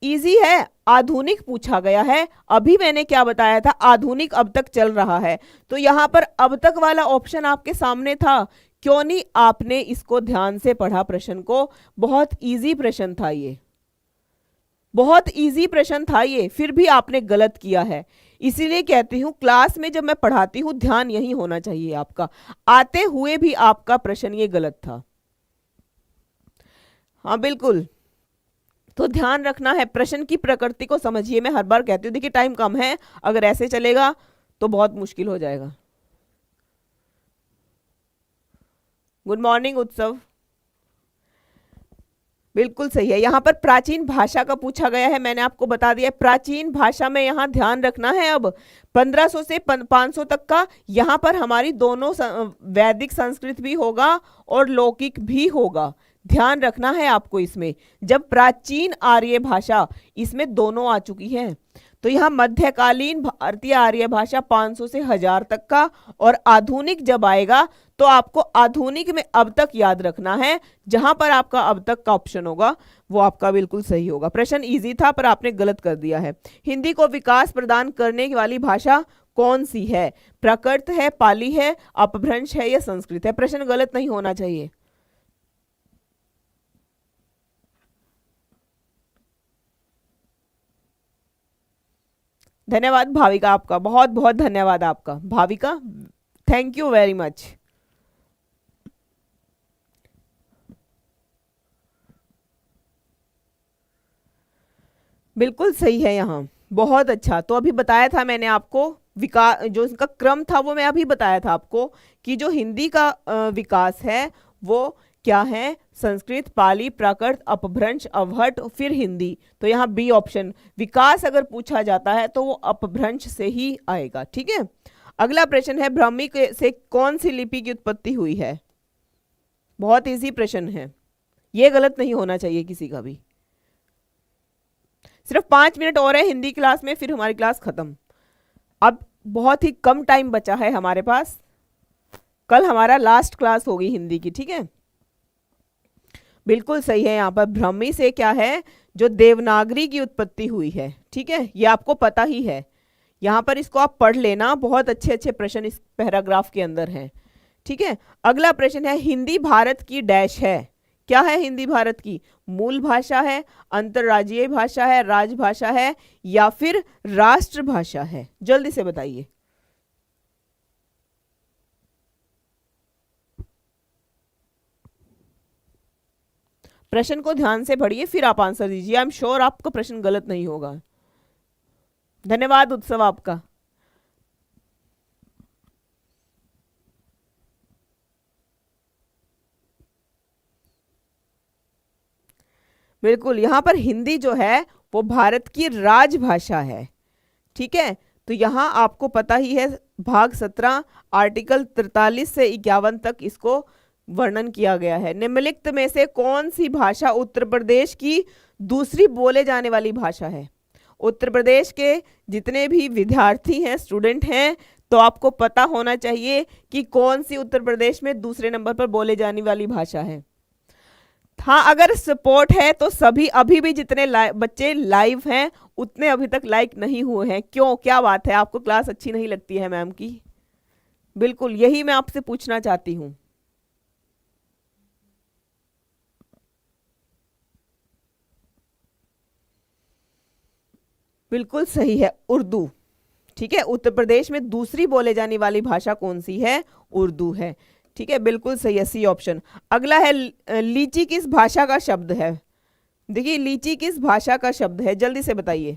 इजी है, आधुनिक पूछा गया है, अभी मैंने क्या बताया था? आधुनिक अब तक चल रहा है, तो यहाँ पर अब तक वाला ऑप्शन आपके सामने था, क्यों नहीं आपने इसको ध्यान से पढ़ा प्रश्न को? बहुत इजी प्रश्न था ये, बहुत इजी प्रश्न था ये, फिर भी आपने गलत किया है। इसीलिए कहती हूं क्लास में जब मैं पढ़ाती हूं ध्यान यही होना चाहिए आपका, आते हुए भी आपका प्रश्न ये गलत था। हाँ बिल्कुल, तो ध्यान रखना है, प्रश्न की प्रकृति को समझिए। मैं हर बार कहती हूँ, देखिए टाइम कम है, अगर ऐसे चलेगा तो बहुत मुश्किल हो जाएगा। गुड मॉर्निंग उत्सव, बिल्कुल सही है। यहाँ पर प्राचीन भाषा का पूछा गया है, मैंने आपको बता दिया। प्राचीन भाषा में यहाँ ध्यान रखना है, अब 1500 से 500 तक का, यहाँ पर हमारी दोनों वैदिक संस्कृत भी होगा और लौकिक भी होगा, ध्यान रखना है आपको इसमें। जब प्राचीन आर्य भाषा, इसमें दोनों आ चुकी है, तो यहाँ मध्यकालीन भारतीय आर्य भाषा 500 से 1000 तक का, और आधुनिक जब आएगा तो आपको आधुनिक में अब तक याद रखना है, जहां पर आपका अब तक का ऑप्शन होगा वो आपका बिल्कुल सही होगा। प्रश्न इजी था पर आपने गलत कर दिया है। हिंदी को विकास प्रदान करने वाली भाषा कौन सी है? प्राकृत है, पाली है, अपभ्रंश है या संस्कृत है? प्रश्न गलत नहीं होना चाहिए। धन्यवाद भाविका, आपका बहुत बहुत धन्यवाद आपका Bhavika, thank you very much. बिल्कुल सही है यहाँ, बहुत अच्छा। तो अभी बताया था मैंने आपको विकास, जो इसका क्रम था वो मैं अभी बताया था आपको कि जो हिंदी का विकास है वो क्या है, संस्कृत, पाली, प्राकृत, अपभ्रंश, अवहट, फिर हिंदी। तो यहाँ बी ऑप्शन, विकास अगर पूछा जाता है तो वो अपभ्रंश से ही आएगा। ठीक है, अगला प्रश्न है, ब्राह्मी से कौन सी लिपि की उत्पत्ति हुई है? बहुत इजी प्रश्न है, ये गलत नहीं होना चाहिए किसी का भी। सिर्फ 5 मिनट और है हिंदी क्लास में, फिर हमारी क्लास खत्म। अब बहुत ही कम टाइम बचा है हमारे पास, कल हमारा लास्ट क्लास होगी हिंदी की। ठीक है, बिल्कुल सही है। यहाँ पर ब्राह्मी से क्या है, जो देवनागरी की उत्पत्ति हुई है। ठीक है, ये आपको पता ही है। यहाँ पर इसको आप पढ़ लेना, बहुत अच्छे अच्छे प्रश्न इस पैराग्राफ के अंदर हैं। ठीक है, अगला प्रश्न है, हिंदी भारत की डैश है? क्या है हिंदी भारत की? मूल भाषा है, अंतर्राज्यीय भाषा है, राजभाषा है, या फिर राष्ट्रभाषा है? जल्दी से बताइए। प्रश्न को ध्यान से पढ़िए, फिर आप आंसर दीजिए। आई एम श्योर आपका प्रश्न गलत नहीं होगा। धन्यवाद उत्सव आपका। बिल्कुल, यहाँ पर हिंदी जो है वो भारत की राजभाषा है। ठीक है, तो यहाँ आपको पता ही है, भाग 17 आर्टिकल 43 से 51 तक इसको वर्णन किया गया है। निम्नलिखित में से कौन सी भाषा उत्तर प्रदेश की दूसरी बोले जाने वाली भाषा है? उत्तर प्रदेश के जितने भी विद्यार्थी हैं, स्टूडेंट हैं, तो आपको पता होना चाहिए कि कौन सी उत्तर प्रदेश में दूसरे नंबर पर बोले जाने वाली भाषा है। हाँ, अगर सपोर्ट है तो सभी, अभी भी जितने बच्चे लाइव हैं उतने अभी तक लाइक नहीं हुए हैं। क्यों, क्या बात है, आपको क्लास अच्छी नहीं लगती है मैम की? बिल्कुल, यही मैं आपसे पूछना चाहती हूँ। बिल्कुल सही है, उर्दू। ठीक है, उत्तर प्रदेश में दूसरी बोले जाने वाली भाषा कौन सी है? उर्दू है। ठीक है, बिल्कुल सही है, सी ऑप्शन। अगला है, लीची किस भाषा का शब्द है? देखिए, लीची किस भाषा का शब्द है, जल्दी से बताइए।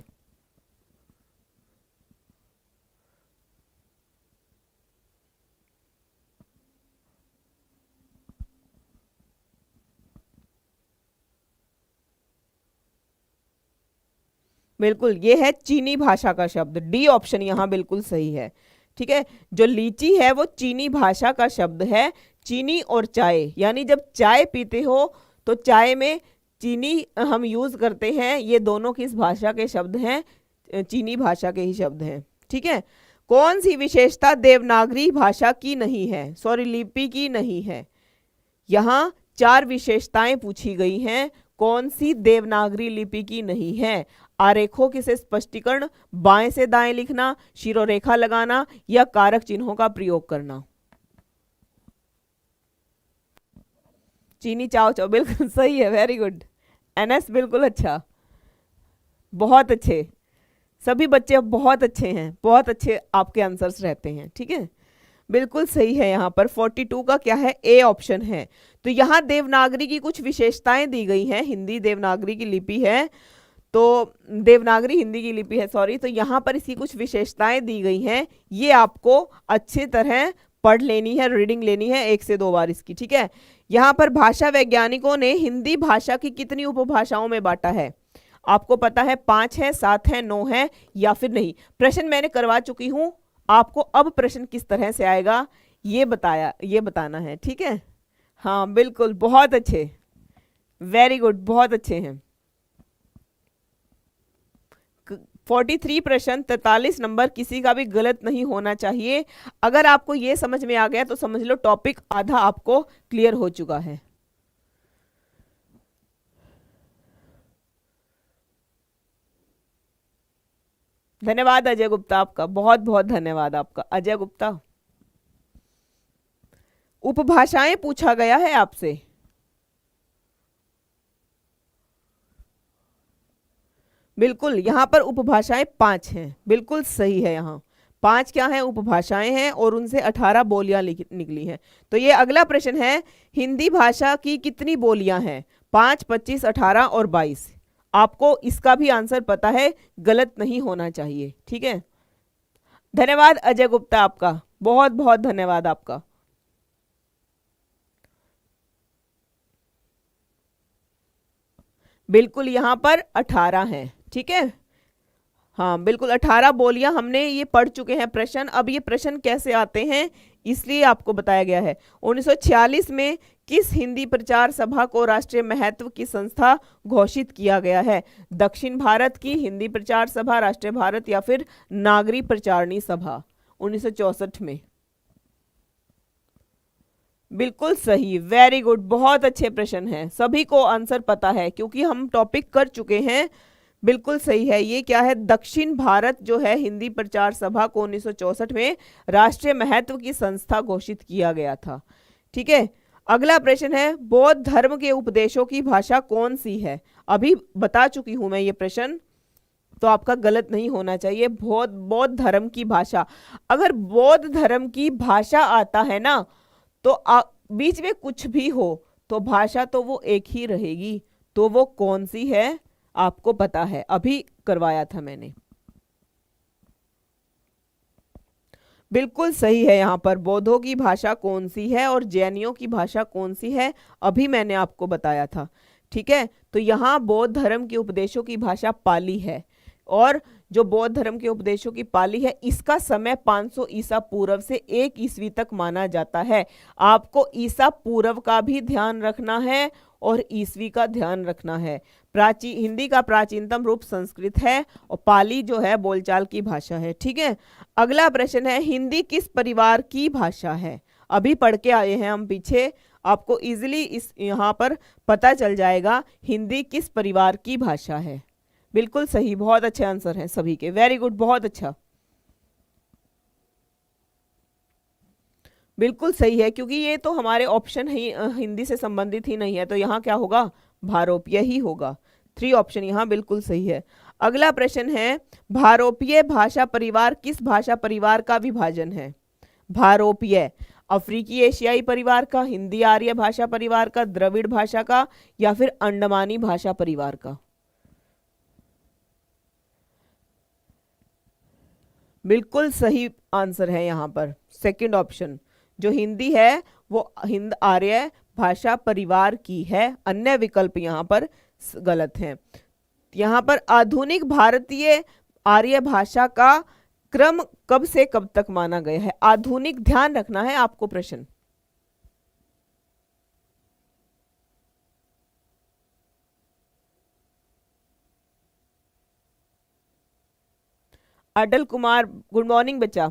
बिल्कुल, ये है चीनी भाषा का शब्द, डी ऑप्शन यहाँ बिल्कुल सही है। ठीक है, जो लीची है वो चीनी भाषा का शब्द है। चीनी और चाय, यानी जब चाय पीते हो तो चाय में चीनी हम यूज करते हैं, ये दोनों किस भाषा के शब्द हैं? चीनी भाषा के ही शब्द हैं। ठीक है, कौन सी विशेषता देवनागरी भाषा की नहीं है, सॉरी लिपि की नहीं है? यहाँ 4 विशेषताएं पूछी गई हैं, कौन सी देवनागरी लिपि की नहीं है? आरेखों के से स्पष्टीकरण, बाएं से दाएं लिखना, शिरोरेखा लगाना, या कारक चिन्हों का प्रयोग करना। चीनी चाओ चाओ, बिल्कुल सही है, वेरी गुड एनएस, बिल्कुल अच्छा, बहुत अच्छे। सभी बच्चे बहुत अच्छे हैं, बहुत अच्छे आपके आंसर्स रहते हैं। ठीक है, बिल्कुल सही है। यहाँ पर 42 का क्या है? ए ऑप्शन है। तो यहाँ देवनागरी की कुछ विशेषताएं दी गई हैं, हिंदी देवनागरी की लिपि है, तो देवनागरी हिंदी की लिपि है, सॉरी। तो यहाँ पर इसकी कुछ विशेषताएं दी गई हैं, ये आपको अच्छी तरह पढ़ लेनी है, रीडिंग लेनी है 1 से 2 बार इसकी। ठीक है, यहाँ पर भाषा वैज्ञानिकों ने हिंदी भाषा की कितनी उपभाषाओं में बांटा है? आपको पता है, 5 है, 7 है, 9 है, या फिर नहीं? प्रश्न मैंने करवा चुकी हूँ, आपको अब प्रश्न किस तरह से आएगा ये बताना है। ठीक है, हाँ बिल्कुल, बहुत अच्छे, वेरी गुड, बहुत अच्छे हैं। 43 प्रश्न, 43 नंबर, किसी का भी गलत नहीं होना चाहिए। अगर आपको ये समझ में आ गया तो समझ लो टॉपिक आधा आपको क्लियर हो चुका है। धन्यवाद अजय गुप्ता आपका, बहुत बहुत धन्यवाद आपका अजय गुप्ता। उपभाषाएं पूछा गया है आपसे। बिल्कुल, यहाँ पर उपभाषाएं 5 हैं, बिल्कुल सही है। यहाँ 5 क्या है? उपभाषाएं हैं, और उनसे 18 बोलियां निकली हैं। तो ये अगला प्रश्न है, हिंदी भाषा की कितनी बोलियां हैं? 5, 25, 18 और 22। आपको इसका भी आंसर पता है, गलत नहीं होना चाहिए। ठीक है, धन्यवाद अजय गुप्ता, आपका बहुत बहुत धन्यवाद आपका। बिल्कुल यहां पर 18 है। ठीक है, हाँ बिल्कुल 18 बोलियां हमने ये पढ़ चुके हैं प्रश्न। अब ये प्रश्न कैसे आते हैं इसलिए आपको बताया गया है। 1946 में किस हिंदी प्रचार सभा को राष्ट्रीय महत्व की संस्था घोषित किया गया है? दक्षिण भारत की हिंदी प्रचार सभा, राष्ट्रीय भारत, या फिर नागरी प्रचारणी सभा 1964 में। बिल्कुल सही, वेरी गुड, बहुत अच्छे प्रश्न हैं, सभी को आंसर पता है क्योंकि हम टॉपिक कर चुके हैं। बिल्कुल सही है, ये क्या है, दक्षिण भारत जो है हिंदी प्रचार सभा को 1964 में राष्ट्रीय महत्व की संस्था घोषित किया गया था। ठीक है, अगला प्रश्न है, बौद्ध धर्म के उपदेशों की भाषा कौन सी है? अभी बता चुकी हूं मैं ये प्रश्न, तो आपका गलत नहीं होना चाहिए। बौद्ध धर्म की भाषा, अगर बौद्ध धर्म की भाषा आता है ना, तो बीच में कुछ भी हो तो भाषा तो वो एक ही रहेगी, तो वो कौन सी है आपको पता है, अभी करवाया था मैंने। बिल्कुल सही है, यहाँ पर बौद्धों की भाषा कौन सी है और जैनियों की भाषा कौन सी है, अभी मैंने आपको बताया था। ठीक है, तो यहाँ बौद्ध धर्म के उपदेशों की भाषा पाली है, और जो बौद्ध धर्म के उपदेशों की पाली है इसका समय 500 ईसा पूर्व से 1 ईस्वी तक माना जाता है। आपको ईसा पूर्व का भी ध्यान रखना है और ईस्वी का ध्यान रखना है। हिंदी का प्राचीनतम रूप संस्कृत है और पाली जो है बोलचाल की भाषा है। ठीक है, अगला प्रश्न है, हिंदी किस परिवार की भाषा है? अभी पढ़ के आए हैं हम पीछे, आपको इजिली इस यहाँ पर पता चल जाएगा हिंदी किस परिवार की भाषा है। बिल्कुल सही, बहुत अच्छे आंसर हैं सभी के, वेरी गुड, बहुत अच्छा, बिल्कुल सही है, क्योंकि ये तो हमारे ऑप्शन ही हिंदी से संबंधित ही नहीं है, तो यहाँ क्या होगा, भारोपीय ही होगा। 3 ऑप्शन यहाँ बिल्कुल सही है। अगला प्रश्न है, भारोपीय भाषा परिवार किस भाषा परिवार का विभाजन है? भारोपीय, अफ्रीकी एशियाई परिवार का, हिंदी आर्य भाषा परिवार का, द्रविड़ भाषा का, या फिर अंडमानी भाषा परिवार का? बिल्कुल सही आंसर है यहाँ पर सेकंड ऑप्शन, जो हिंदी है वो हिंद आर्य भाषा परिवार की है, अन्य विकल्प यहाँ पर गलत हैं। यहाँ पर आधुनिक भारतीय आर्य भाषा का क्रम कब से कब तक माना गया है? आधुनिक, ध्यान रखना है आपको प्रश्न। अटल कुमार, गुड मॉर्निंग बच्चा,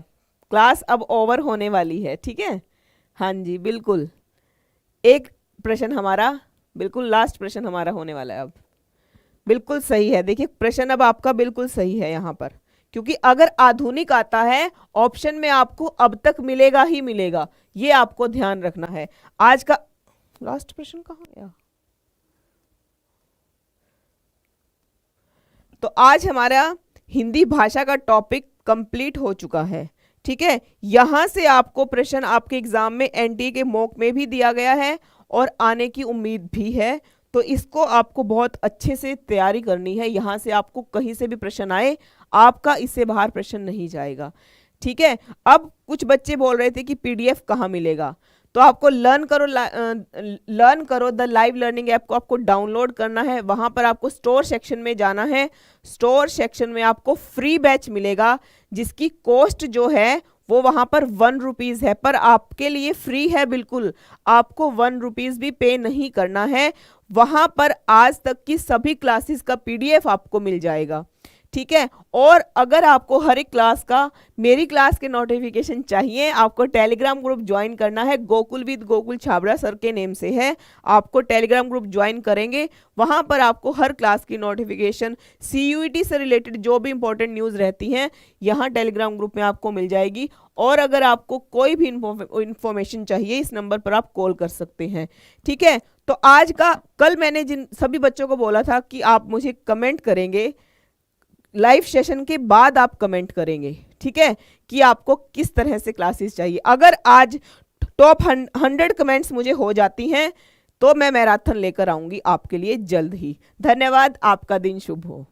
क्लास अब ओवर होने वाली है। ठीक है, हाँ जी बिल्कुल, एक प्रश्न हमारा, बिल्कुल लास्ट प्रश्न हमारा होने वाला है अब। बिल्कुल सही है, देखिए प्रश्न अब आपका बिल्कुल सही है यहाँ पर, क्योंकि अगर आधुनिक आता है ऑप्शन में आपको अब तक मिलेगा ही मिलेगा, ये आपको ध्यान रखना है। आज का लास्ट प्रश्न कहाँ गया? तो आज हमारा हिंदी भाषा का टॉपिक कंप्लीट हो चुका है। ठीक है, यहां से आपको प्रश्न आपके एग्जाम में एनटीए के मॉक में भी दिया गया है और आने की उम्मीद भी है, तो इसको आपको बहुत अच्छे से तैयारी करनी है। यहां से आपको कहीं से भी प्रश्न आए, आपका इससे बाहर प्रश्न नहीं जाएगा। ठीक है, अब कुछ बच्चे बोल रहे थे कि पीडीएफ कहाँ मिलेगा, तो आपको लर्न करो द लाइव लर्निंग ऐप को आपको डाउनलोड करना है। वहां पर आपको स्टोर सेक्शन में जाना है, स्टोर सेक्शन में आपको फ्री बैच मिलेगा जिसकी कॉस्ट जो है वो वहां पर 1 रुपीज है, पर आपके लिए फ्री है, बिल्कुल आपको 1 रुपीज भी पे नहीं करना है। वहां पर आज तक की सभी क्लासेस का पीडीएफ आपको मिल जाएगा। ठीक है, और अगर आपको हर एक क्लास का, मेरी क्लास के नोटिफिकेशन चाहिए, आपको टेलीग्राम ग्रुप ज्वाइन करना है, गोकुल विद गोकुल छाबड़ा सर के नेम से है, आपको टेलीग्राम ग्रुप ज्वाइन करेंगे, वहां पर आपको हर क्लास की नोटिफिकेशन, सीयूईटी से रिलेटेड जो भी इंपॉर्टेंट न्यूज़ रहती हैं यहाँ टेलीग्राम ग्रुप में आपको मिल जाएगी। और अगर आपको कोई भी इंफॉर्मेशन चाहिए इस नंबर पर आप कॉल कर सकते हैं। ठीक है, तो आज का, कल मैंने जिन सभी बच्चों को बोला था कि आप मुझे कमेंट करेंगे, लाइव सेशन के बाद आप कमेंट करेंगे, ठीक है, कि आपको किस तरह से क्लासेस चाहिए। अगर आज टॉप 100 कमेंट्स मुझे हो जाती हैं तो मैं मैराथन लेकर आऊंगी आपके लिए जल्द ही। धन्यवाद, आपका दिन शुभ हो।